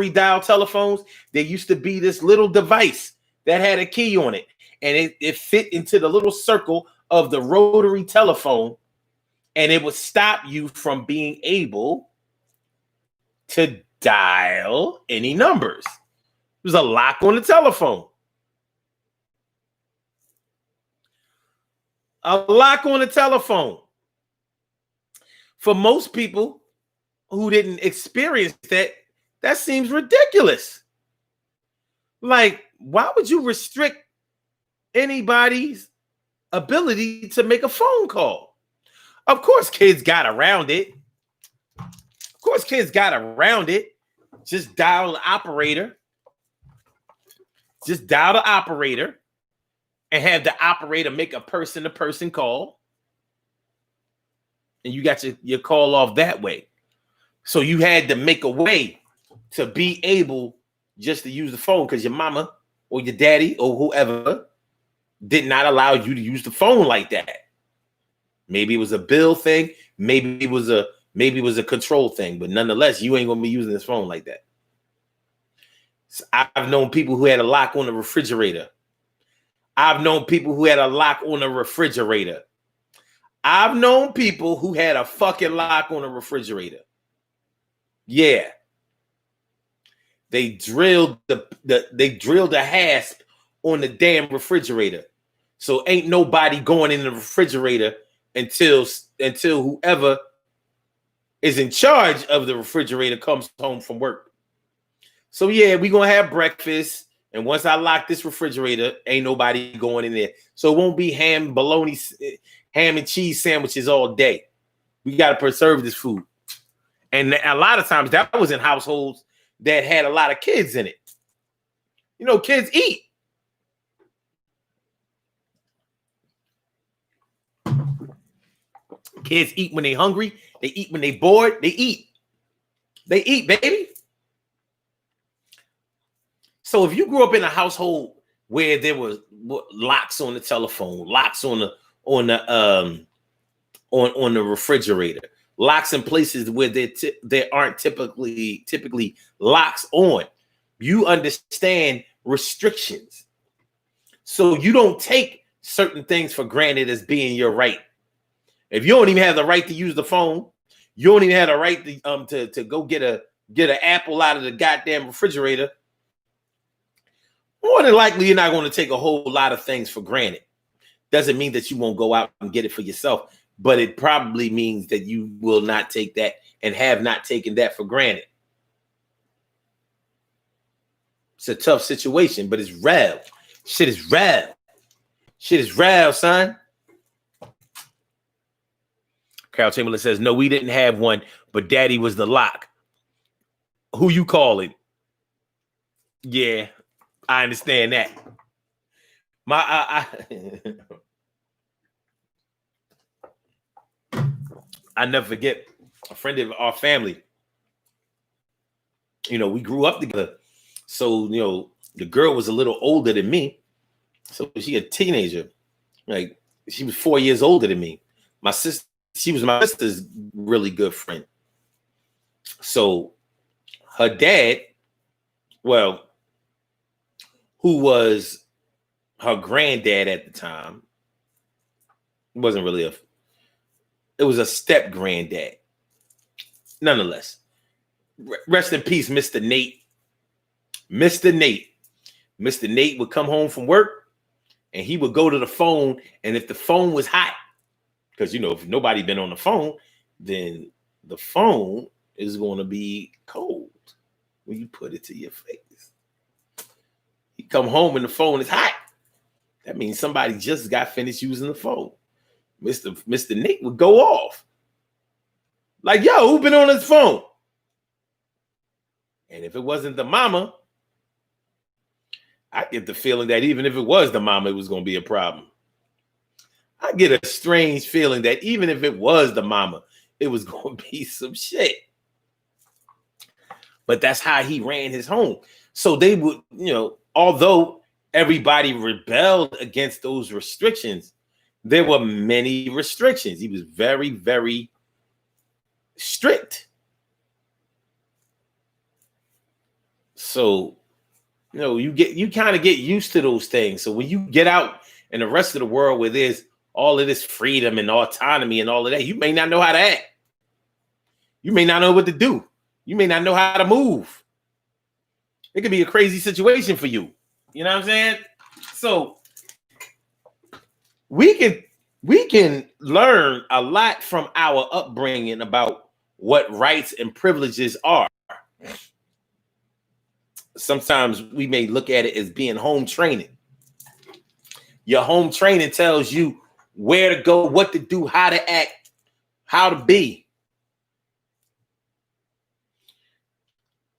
Speaker 1: dial telephones? There used to be this little device that had a key on it, and it fit into the little circle of the rotary telephone, and it would stop you from being able to dial any numbers. It was a lock on the telephone. A lock on the telephone. For most people who didn't experience that, that seems ridiculous. Like, why would you restrict anybody's ability to make a phone call? Of course, kids got around it. Of course, kids got around it. Just dial the operator. Just dial the operator and have the operator make a person-to-person call. And you got your call off that way. So you had to make a way to be able just to use the phone because your mama or your daddy or whoever did not allow you to use the phone like that. Maybe it was a bill thing. Maybe it was a control thing. But nonetheless, you ain't going to be using this phone like that. So I've known people who had a lock on the refrigerator. I've known people who had a lock on the refrigerator. I've known people who had a fucking lock on the refrigerator. Yeah. They drilled the hasp on the damn refrigerator. So ain't nobody going in the refrigerator until whoever is in charge of the refrigerator comes home from work. So yeah, we gonna have breakfast. And once I lock this refrigerator, ain't nobody going in there. So it won't be ham and cheese sandwiches all day. We got to preserve this food. And a lot of times that was in households that had a lot of kids in it. You know, kids eat. Kids eat when they hungry. They eat when they bored. They eat. They eat, baby. So if you grew up in a household where there was locks on the telephone, locks on the refrigerator, locks in places where there aren't typically locks on, you understand restrictions. So you don't take certain things for granted as being your right. If you don't even have the right to use the phone, you don't even have the right to go get an apple out of the goddamn refrigerator. More than likely, you're not going to take a whole lot of things for granted. Doesn't mean that you won't go out and get it for yourself, but it probably means that you will not take that and have not taken that for granted. It's a tough situation, but it's real. Shit is real. Shit is real, son. Carol Chamberlain says, no, we didn't have one, but daddy was the lock. Who you calling? Yeah, I understand that. I never forget a friend of our family. You know, we grew up together. So, you know, the girl was a little older than me. So she a teenager. Like, she was 4 years older than me. My sister, she was my sister's really good friend. So her dad, well, who was her granddad at the time, it wasn't really it was a step granddad. Nonetheless, rest in peace, Mr. Nate. Mr. Nate would come home from work and he would go to the phone. And if the phone was hot, because, you know, if nobody been on the phone, then the phone is going to be cold when you put it to your face. You come home and the phone is hot. That means somebody just got finished using the phone. Mr. Nate would go off. Like, yo, who been on his phone? And if it wasn't the mama, I get the feeling that even if it was the mama, it was going to be a problem. I get a strange feeling that even if it was the mama, it was going to be some shit. But that's how he ran his home. So they would, you know, although everybody rebelled against those restrictions, there were many restrictions. He was very, very strict. So, you know, you kind of get used to those things. So when you get out in the rest of the world where there's all of this freedom and autonomy and all of that, you may not know how to act. You may not know what to do. You may not know how to move. It could be a crazy situation for you. You know what I'm saying? So we can We can learn a lot from our upbringing about what rights and privileges are. Sometimes we may look at it as being home training. Your home training tells you where to go, what to do, how to act, how to be.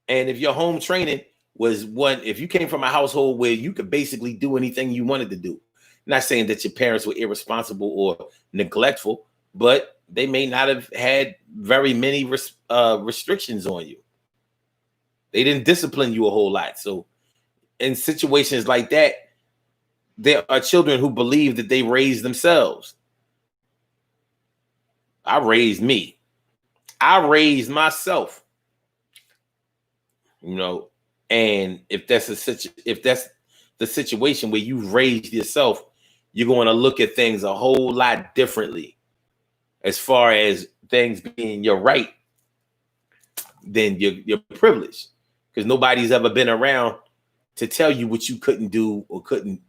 Speaker 1: And if your home training was one, if you came from a household where you could basically do anything you wanted to do, I'm not saying that your parents were irresponsible or neglectful, but they may not have had very many restrictions on you. They didn't discipline you a whole lot. So in situations like that, there are children who believe that they raised themselves. I raised me. I raised myself. You know, and if that's the situation where you've raised yourself, you're going to look at things a whole lot differently as far as things being your right than your privilege, because nobody's ever been around to tell you what you couldn't do or couldn't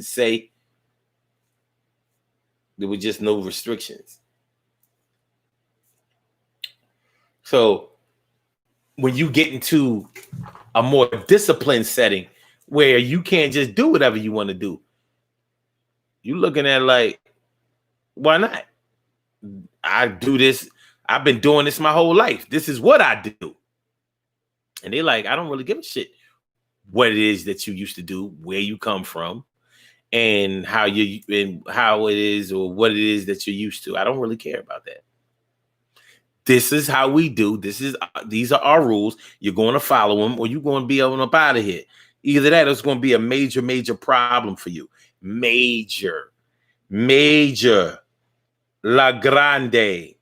Speaker 1: say. There were just no restrictions. So when you get into a more disciplined setting where you can't just do whatever you want to do, you looking at like, why not? I do this. I've been doing this my whole life. This is what I do. And they're like, I don't really give a shit what it is that you used to do, where you come from, and how it is or what it is that you're used to. I don't really care about that. This is how we do. These are our rules. You're going to follow them, or you're going to be on up out of here. Either that, or it's going to be a major, major problem for you. Major. La grande.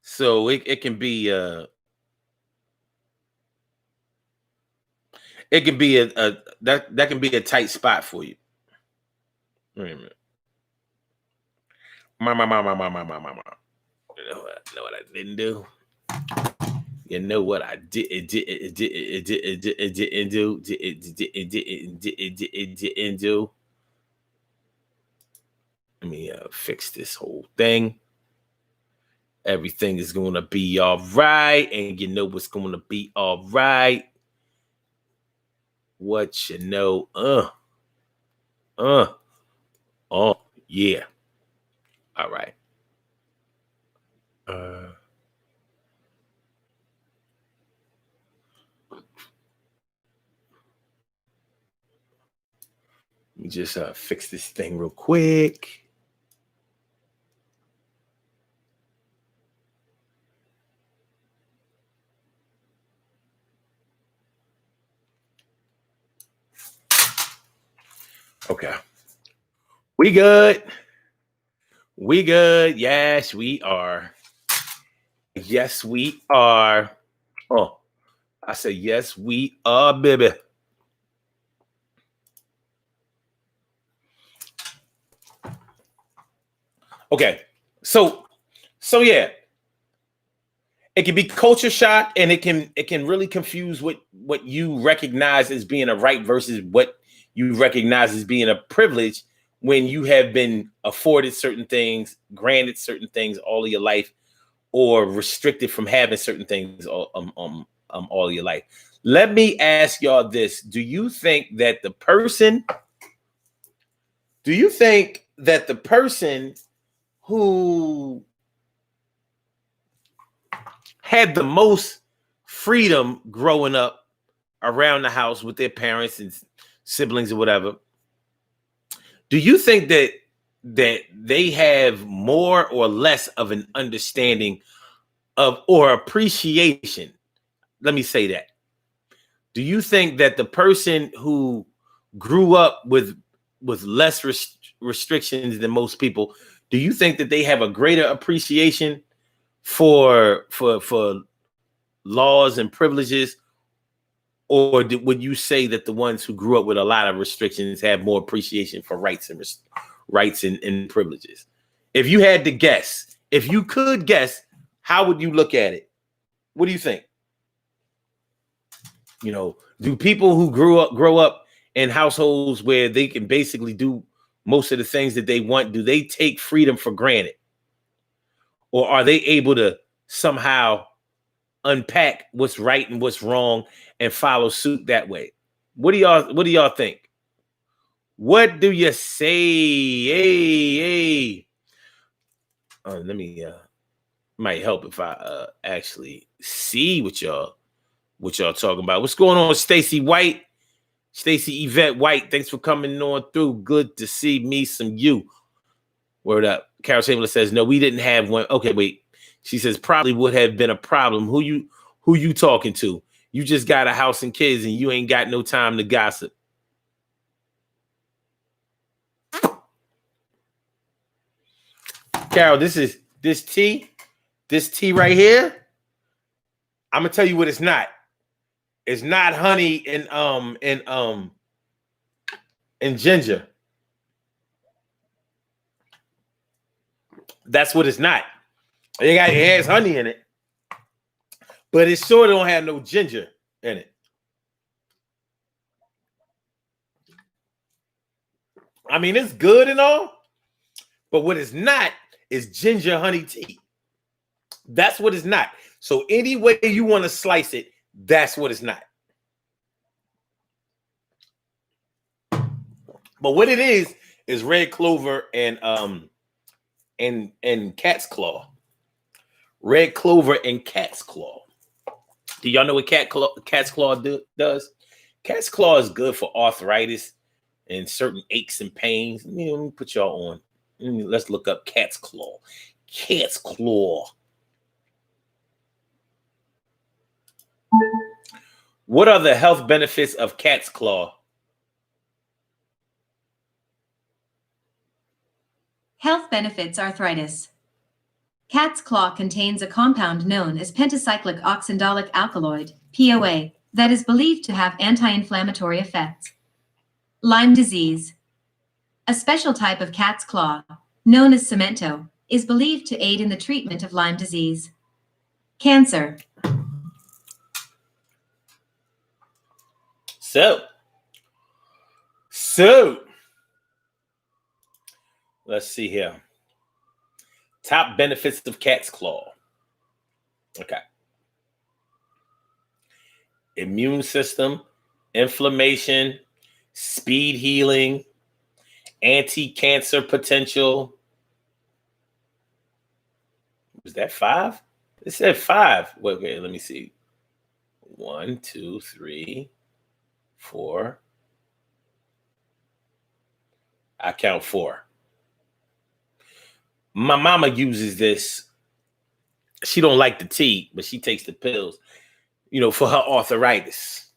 Speaker 1: So it can be it can be that can be a tight spot for you. Wait a minute. You know what I didn't do? You know what I didn't do? Let me fix this whole thing. Everything is going to be all right, and you know what's going to be all right. What you know? Oh yeah. All right. Let me just fix this thing real quick. Okay. We good. Yes, we are. Yes, we are. Oh, I said, yes, we are, baby. Okay. So yeah. It can be culture shock, and it can really confuse what you recognize as being a right versus what you recognize as being a privilege when you have been afforded certain things, granted certain things all of your life, or restricted from having certain things all of your life. Let me ask y'all this. Do you think that the person who had the most freedom growing up around the house with their parents and siblings or whatever, do you think that they have more or less of an understanding of or appreciation? Let me say that. Do you think that the person who grew up with less restrictions than most people, do you think that they have a greater appreciation for laws and privileges, or would you say that the ones who grew up with a lot of restrictions have more appreciation for rights and privileges? If you had to guess, if you could guess, how would you look at it? What do you think? You know, do people who grow up in households where they can basically do most of the things that they want, do they take freedom for granted? Or are they able to somehow unpack what's right and what's wrong and follow suit that way? What do y'all think? What do you say? Hey. Let me might help if I actually see what y'all talking about. What's going on, Stacy White? Stacy Yvette White, thanks for coming on through. Good to see me some you. Word up. Carol Chamberlain says, no, we didn't have one. Okay, wait. She says, probably would have been a problem. Who you talking to? You just got a house and kids and you ain't got no time to gossip. Carol, this tea right here. I'm gonna tell you what it's not. It's not honey and ginger. That's what it's not. It has honey in it, but it sure don't have no ginger in it. I mean, it's good and all, but what it's not is ginger honey tea. That's what it's not. So any way you want to slice it, that's what it's not. But what it is red clover and cat's claw. Red clover and cat's claw. Do y'all know what cat's claw does? Cat's claw is good for arthritis and certain aches and pains. Let me put y'all on. Let's look up cat's claw. Cat's claw. What are the health benefits of cat's claw?
Speaker 2: Health benefits arthritis. Cat's claw contains a compound known as pentacyclic oxandolic alkaloid, POA, that is believed to have anti-inflammatory effects. Lyme disease. A special type of cat's claw, known as cemento, is believed to aid in the treatment of Lyme disease. Cancer.
Speaker 1: So, let's see here. Top benefits of cat's claw. Okay. Immune system, inflammation, speed healing, anti-cancer potential. Was that 5? It said 5. Wait, okay, let me see. 1, 2, 3, 4. I count 4. My mama uses this. She don't like the tea, but she takes the pills, for her arthritis.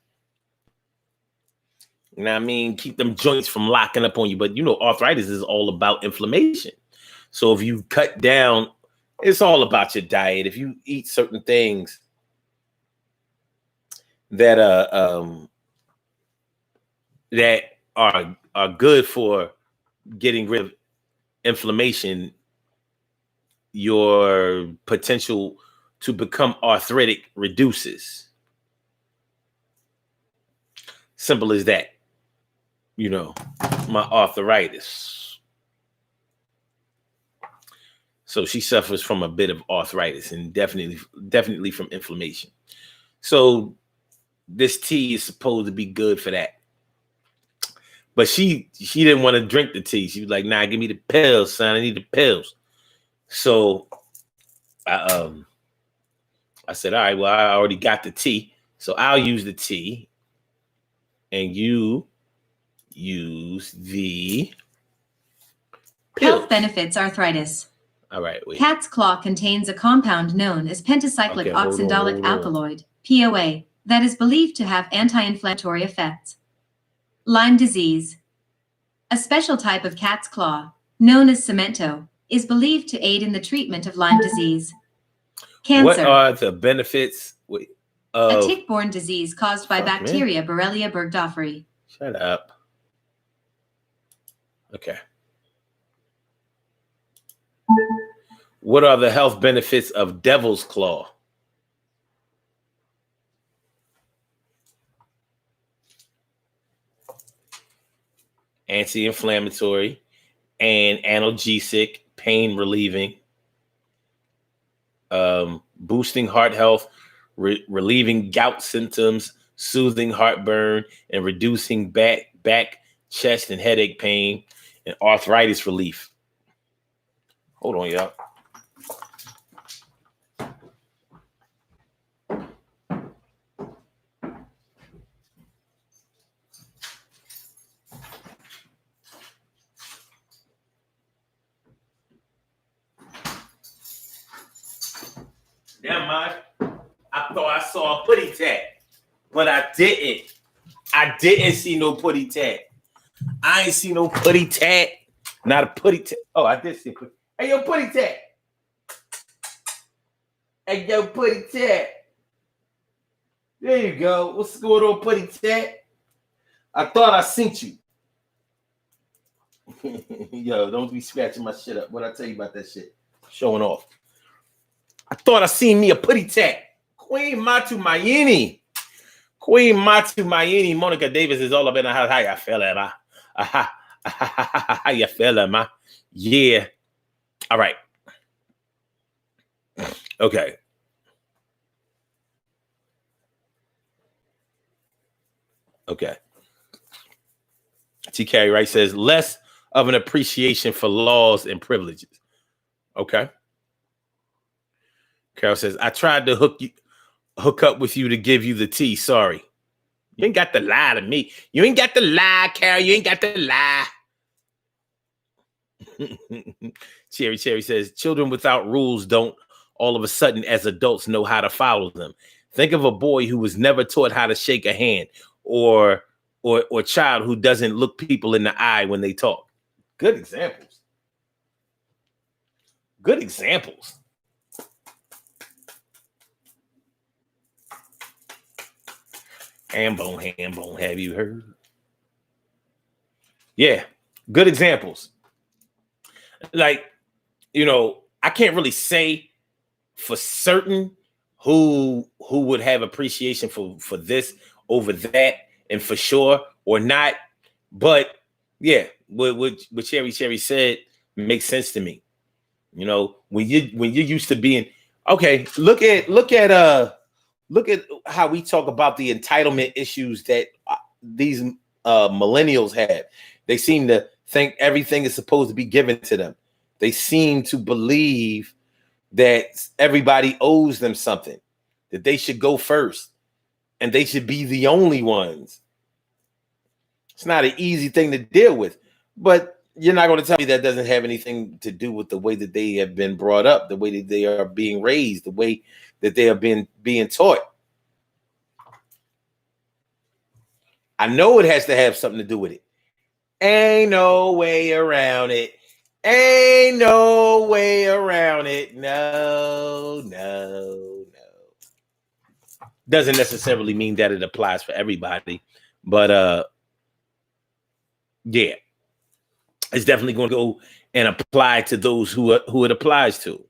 Speaker 1: You know what I mean? Keep them joints from locking up on you. But, arthritis is all about inflammation. So if you cut down, it's all about your diet. If you eat certain things that are good for getting rid of inflammation, your potential to become arthritic reduces. Simple as that. My arthritis. So she suffers from a bit of arthritis and definitely from inflammation. So this tea is supposed to be good for that. But she didn't want to drink the tea. She was like, nah, give me the pills, son. I need the pills. So I said, all right, well, I already got the tea. So I'll use the tea. And you use the pills.
Speaker 2: Health benefits arthritis.
Speaker 1: All right, wait.
Speaker 2: Cat's claw contains a compound known as pentacyclic oxandolic alkaloid, POA, that is believed to have anti-inflammatory effects. Lyme disease. A special type of cat's claw, known as cemento, is believed to aid in the treatment of Lyme disease. Cancer.
Speaker 1: What are the benefits of
Speaker 2: a tick-borne disease caused by bacteria Borrelia burgdorferi?
Speaker 1: Shut up. Okay. What are the health benefits of devil's claw? anti-inflammatory, and analgesic, pain relieving, boosting heart health, relieving gout symptoms, soothing heartburn, and reducing back, chest, and headache pain, and arthritis relief. Hold on, y'all. Never mind. I thought I saw a putty tat, but I didn't. I didn't see no putty tat. I ain't see no putty tat. Not a putty tat. Oh, I did see a putty. Hey, yo, putty tat. Hey, yo, putty tat. There you go. What's going on, putty tat? I thought I seen you. Yo, don't be scratching my shit up. What I tell you about that shit? Showing off. I thought I seen me a putty tat. Queen Matu Mayini. Queen Matu Mayini. Monica Davis is all up in the house. How you feeling, ma? How you feeling, ma? Yeah. All right. Okay. Okay. T. Carey Wright says less of an appreciation for laws and privileges. Okay. Carol says, I tried to hook up with you to give you the tea. Sorry. You ain't got to lie to me. You ain't got to lie, Carol. You ain't got to lie. Cherry says, children without rules don't all of a sudden as adults know how to follow them. Think of a boy who was never taught how to shake a hand, or child who doesn't look people in the eye when they talk. Good examples. Good examples. Ham bone, have you heard? Yeah, good examples. Like, you know, I can't really say for certain who would have appreciation for this over that, and for sure or not. But yeah, what Cherry said makes sense to me. You know, when you're used to being okay, look at how we talk about the entitlement issues that these millennials have. They seem to think everything is supposed to be given to them. They seem to believe that everybody owes them something, that they should go first, and they should be the only ones. It's not an easy thing to deal with, but you're not going to tell me that doesn't have anything to do with the way that they have been brought up, the way that they are being raised, the way that they are being taught. I know it has to have something to do with it. Ain't no way around it. Ain't no way around it. No. Doesn't necessarily mean that it applies for everybody, but yeah, it's definitely going to go and apply to those who it applies to.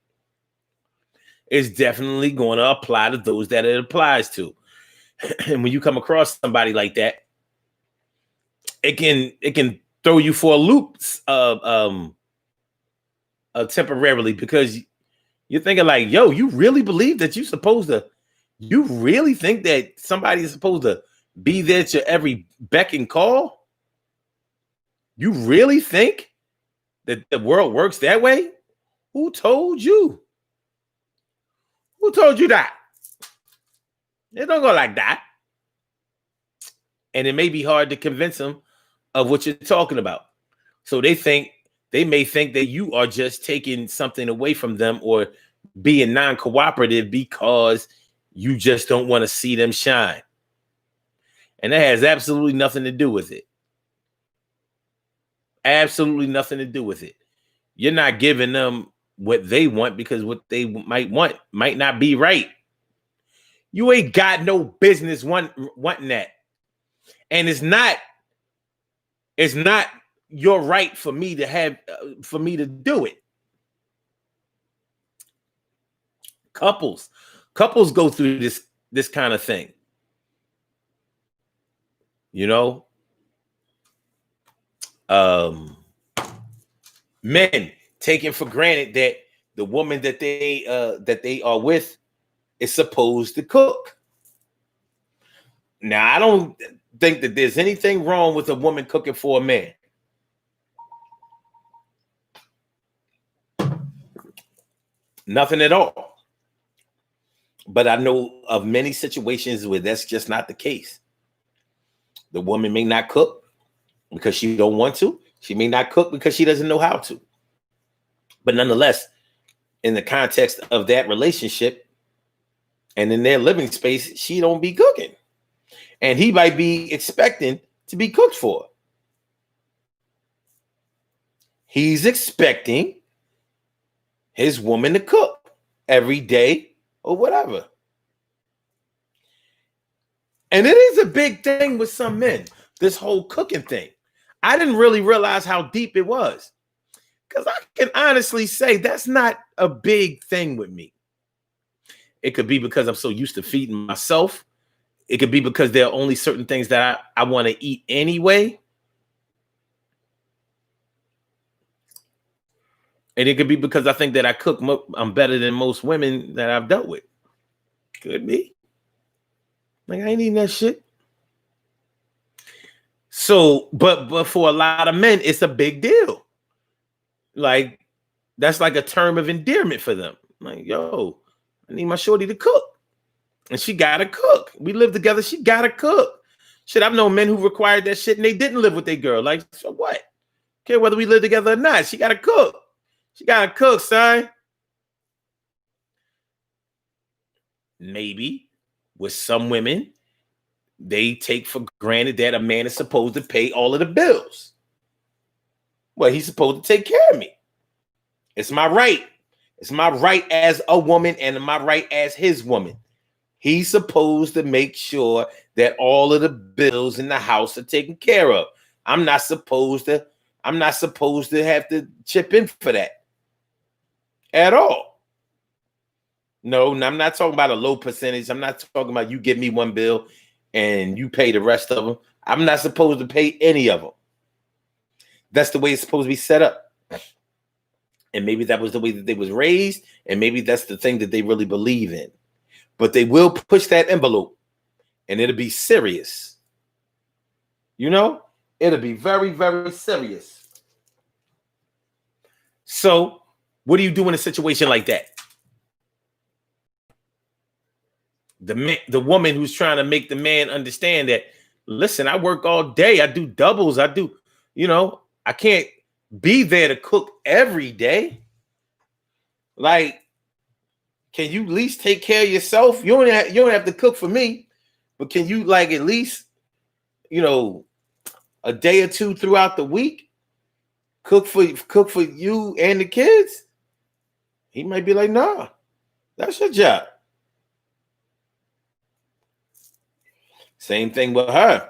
Speaker 1: It's definitely going to apply to those that it applies to. And when you come across somebody like that, it can throw you for a loop temporarily, because you're thinking like, yo, you really believe that you really think that somebody is supposed to be there to every beck and call? You really think that the world works that way? Who told you? Who told you that? It don't go like that. And it may be hard to convince them of what you're talking about. So they may think that you are just taking something away from them or being non-cooperative because you just don't want to see them shine. And that has absolutely nothing to do with it. Absolutely nothing to do with it. You're not giving them what they want because what they might want might not be right. You ain't got no business wanting that. And it's not your right for me to do it. Couples go through this kind of thing. You know, Um, Men taking for granted that the woman that they are with is supposed to cook. Now, I don't think that there's anything wrong with a woman cooking for a man. Nothing at all. But I know of many situations where that's just not the case. The woman may not cook because she don't want to. She may not cook because she doesn't know how to. But nonetheless, in the context of that relationship and in their living space, she don't be cooking. And he might be expecting to be cooked for. He's expecting his woman to cook every day or whatever. And it is a big thing with some men, this whole cooking thing. I didn't really realize how deep it was. Because I can honestly say that's not a big thing with me. It could be because I'm so used to feeding myself. It could be because there are only certain things that I want to eat anyway. And it could be because I think that I cook, I'm better than most women that I've dealt with. Could be. Like, I ain't eating that shit. So, but for a lot of men, it's a big deal. Like, that's like a term of endearment for them. Like, yo, I need my shorty to cook. And she gotta cook. We live together, she gotta cook. Shit, I've known men who required that shit and they didn't live with their girl. Like, so what? Care whether we live together or not. She gotta cook. She gotta cook, son. Maybe with some women, they take for granted that a man is supposed to pay all of the bills. Well, he's supposed to take care of me. It's my right. It's my right as a woman and my right as his woman. He's supposed to make sure that all of the bills in the house are taken care of. I'm not supposed to have to chip in for that at all. No, I'm not talking about a low percentage. I'm not talking about you give me one bill and you pay the rest of them. I'm not supposed to pay any of them. That's the way it's supposed to be set up. And maybe that was the way that they was raised, and maybe that's the thing that they really believe in. But they will push that envelope, and it'll be serious. You know? It'll be very, very serious. So, what do you do in a situation like that? The woman who's trying to make the man understand that, listen, I work all day. I do doubles. I do, I can't be there to cook every day. Like, can you at least take care of yourself? You don't have to cook for me, but can you like at least, a day or two throughout the week, cook for you and the kids? He might be like, nah, that's your job. Same thing with her.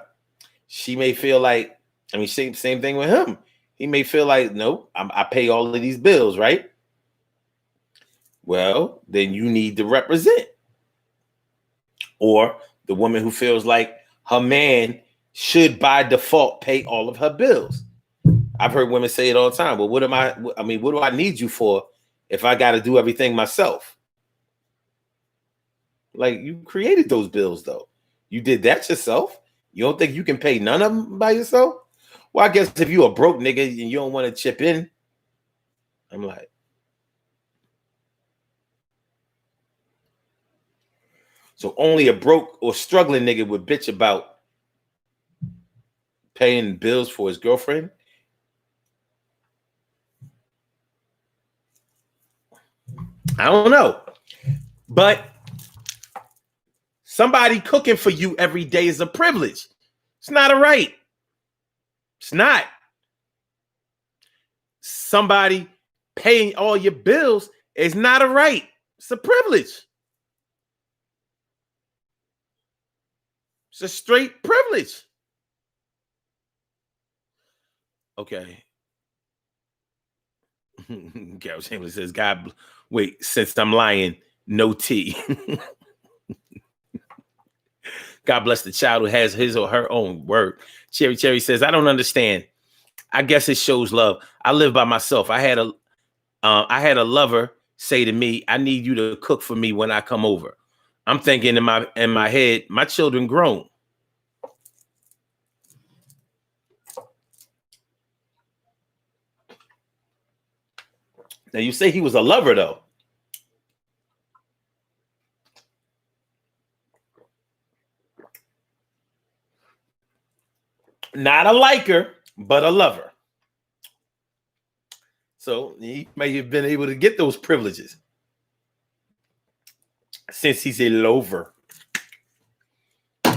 Speaker 1: She may feel like, same thing with him. He may feel like, nope, I pay all of these bills, right? Well, then you need to represent. Or the woman who feels like her man should by default pay all of her bills. I've heard women say it all the time. Well, what do I need you for if I got to do everything myself? Like, you created those bills, though. You did that yourself. You don't think you can pay none of them by yourself? Well, I guess if you're a broke nigga and you don't want to chip in, I'm like, so only a broke or struggling nigga would bitch about paying bills for his girlfriend? I don't know. But somebody cooking for you every day is a privilege. It's not a right. It's not. Somebody paying all your bills is not a right. It's a privilege. It's a straight privilege. Okay. Carol Chamberlain says, God, wait, since I'm lying, no tea. God bless the child who has his or her own word. Cherry says, I don't understand. I guess it shows love. I live by myself. I had a lover say to me, "I need you to cook for me when I come over." I'm thinking in my head, my children grown. Now you say he was a lover though. Not a liker, but a lover. So he may have been able to get those privileges since he's a lover.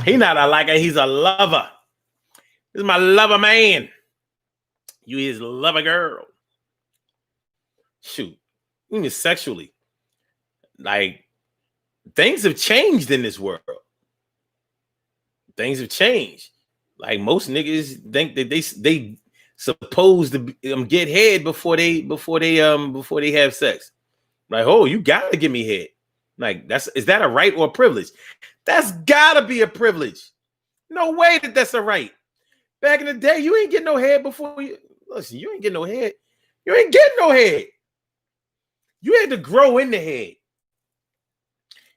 Speaker 1: He's not a liker, he's a lover. This is my lover man. You his lover girl. Shoot, even sexually. Like, things have changed in this world. Things have changed. Like, most niggas think that they supposed to get head before they have sex. Like, oh, you gotta give me head. Like, is that a right or a privilege? That's gotta be a privilege. No way that's a right. Back in the day, you ain't getting no head before you listen. You ain't getting no head. You ain't getting no head. You had to grow in the head.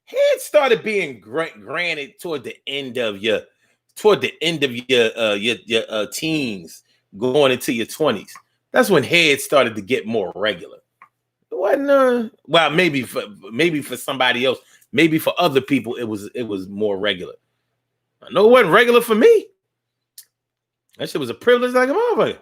Speaker 1: Head started being granted toward the end of your teens, going into your 20s. That's when head started to get more regular. It wasn't well, maybe for somebody else, maybe for other people it was more regular. I know it wasn't regular for me. That shit was a privilege like a motherfucker.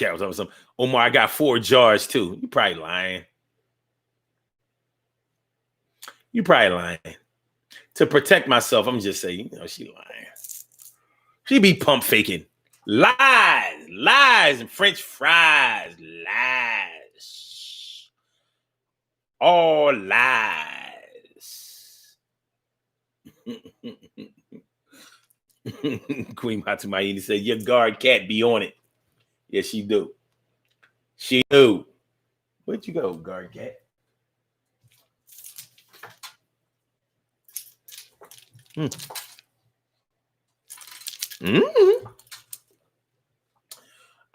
Speaker 1: Yeah, I was talking some Omar, I got 4 jars too. You probably lying. You probably lying. To protect myself, I'm just saying, she lying. She be pump faking. Lies, and French fries. Lies. All lies. Queen Hatumaini said, your guard cat be on it. Yes, she do. She do. Where'd you go, guard cat? Mm-hmm.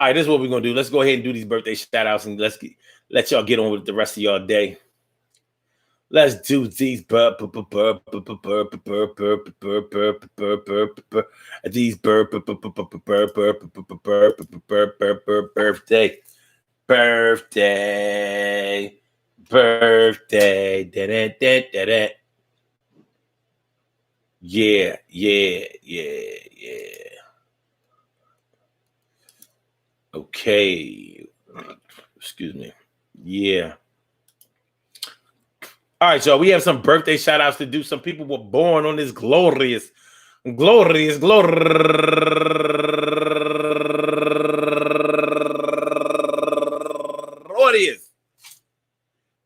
Speaker 1: All right, this is what we're gonna do. Let's go ahead and do these birthday shout outs and let y'all get on with the rest of y'all day. Let's do these birthday. Yeah. Okay. Excuse me. Yeah. All right, y'all. We have some birthday shout outs to do. Some people were born on this glorious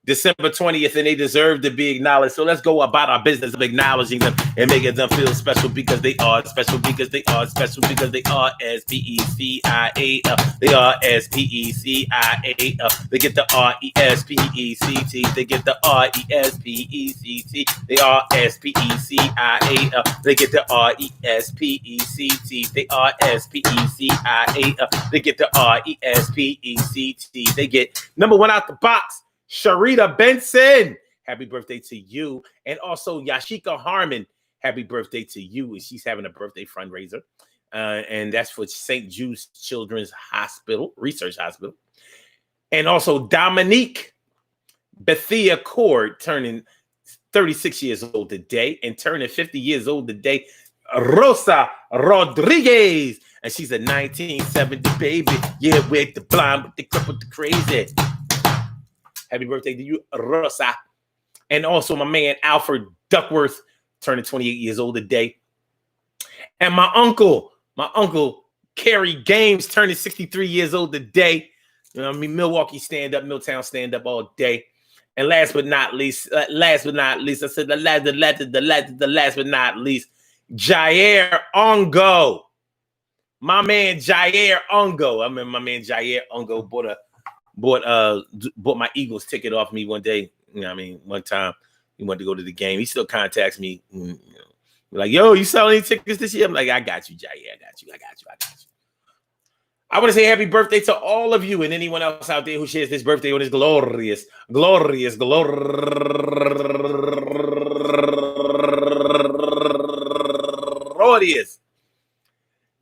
Speaker 1: December 20th, and they deserve to be acknowledged. So let's go about our business of acknowledging them and making them feel special because they are special, because they are special, because they are S-P-E-C-I-A-L. They are S-P-E-C-I-A-L. They get the R-E-S-P-E-C-T. They get the R-E-S-P-E-C-T. They are S-P-E-C-I-A-L. They get the R-E-S-P-E-C-T. They are S-P-E-C-I-A-L. They get the R-E-S-P-E-C-T. They get number 1 out the box. Sharita Benson, happy birthday to you. And also Yashika Harmon, happy birthday to you. And she's having a birthday fundraiser. And that's for St. Jude's Children's Hospital, Research Hospital. And also Dominique Bethia Cord, turning 36 years old today. And turning 50 years old today, Rosa Rodriguez. And she's a 1970 baby. Yeah, with the blonde, with the crip, with the crazy. Happy birthday to you, Rosa. And also my man, Alfred Duckworth, turning 28 years old today. And my uncle, Kerry Games, turning 63 years old today. You know what I mean? Milwaukee stand up, Milltown stand up all day. And last but not least, I said the last but not least, Jair Ongo. My man, Jair Ongo. I remember my man, Jair Ongo bought my Eagles ticket off me one day. You know what I mean? One time he wanted to go to the game. He still contacts me. You know, Like, yo, you selling any tickets this year? I'm like, I got you, Jay. Yeah, I got you. I want to say happy birthday to all of you and anyone else out there who shares this birthday on this glorious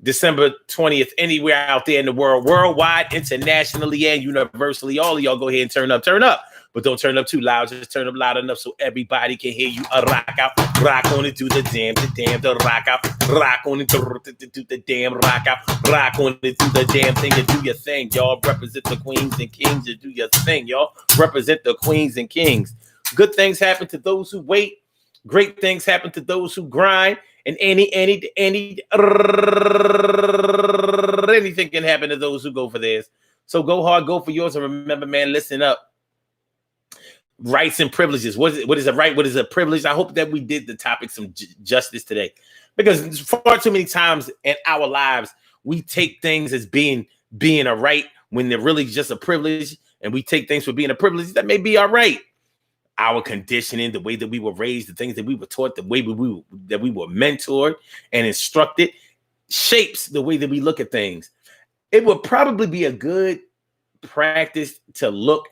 Speaker 1: December 20th, anywhere out there in the world, worldwide, internationally, and universally. All of y'all go ahead and turn up. But don't turn up too loud. Just turn up loud enough so everybody can hear you. Rock out, rock on it, do the damn, the rock out, rock on it, do the damn, rock out, rock on it, do the damn thing, and do your thing, y'all. Represent the queens and kings, and do your thing, y'all. Represent the queens and kings. Good things happen to those who wait. Great things happen to those who grind. And anything can happen to those who go for theirs. So go hard, go for yours, and remember, man, listen up. Rights and privileges. What is a right? What is a privilege? I hope that we did the topic some justice today, because far too many times in our lives we take things as being a right when they're really just a privilege, and we take things for being a privilege that may be our right. Our conditioning, the way that we were raised, the things that we were taught, the way we were mentored and instructed, shapes the way that we look at things. It would probably be a good practice to look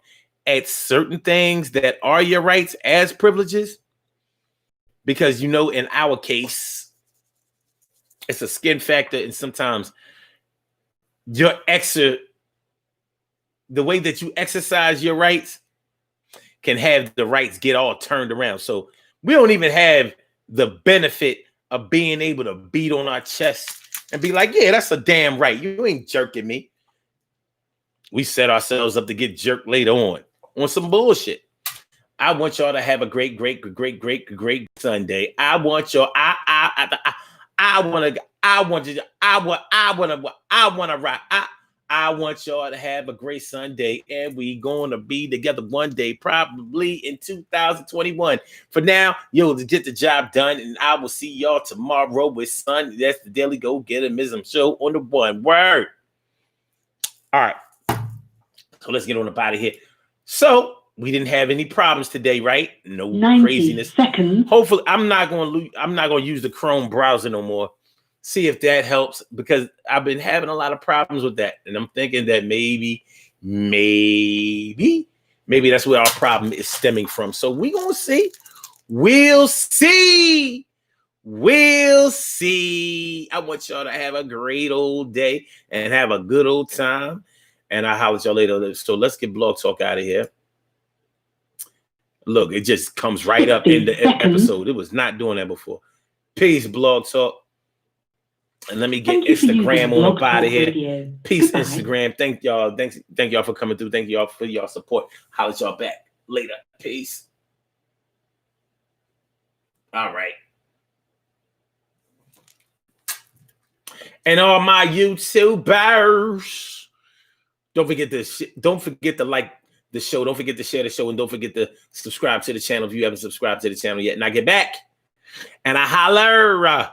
Speaker 1: at certain things that are your rights as privileges, because, you know, in our case, it's a skin factor, and sometimes the way that you exercise your rights can have the rights get all turned around. So we don't even have the benefit of being able to beat on our chest and be like, yeah, that's a damn right. You ain't jerking me. We set ourselves up to get jerked later on some bullshit. I want y'all to have a great Sunday. I want y'all. I want y'all to have a great Sunday, and we gonna be together one day, probably in 2021. For now, yo, to get the job done, and I will see y'all tomorrow with Sun. That's the Daily Go Getimism show on the one word. All right, so let's get on up out of here. So we didn't have any problems today, right? No 90 craziness.
Speaker 3: Seconds.
Speaker 1: Hopefully, I'm not going to use the Chrome browser no more. See if that helps, because I've been having a lot of problems with that, and I'm thinking that maybe that's where our problem is stemming from. So we're gonna see. We'll see. I want y'all to have a great old day and have a good old time. And I'll holler at y'all later. So let's get Blog Talk out of here. Look, it just comes right up in the episode. It was not doing that before. Peace, Blog Talk. And let me get Instagram on up out of here. Radio. Peace, Goodbye. Instagram. Thank y'all. Thank y'all for coming through. Thank y'all for y'all support. Holler at y'all back later. Peace. All right. And all my YouTubers, don't forget to like the show. Don't forget to share the show, and don't forget to subscribe to the channel if you haven't subscribed to the channel yet. And I get back and I holler.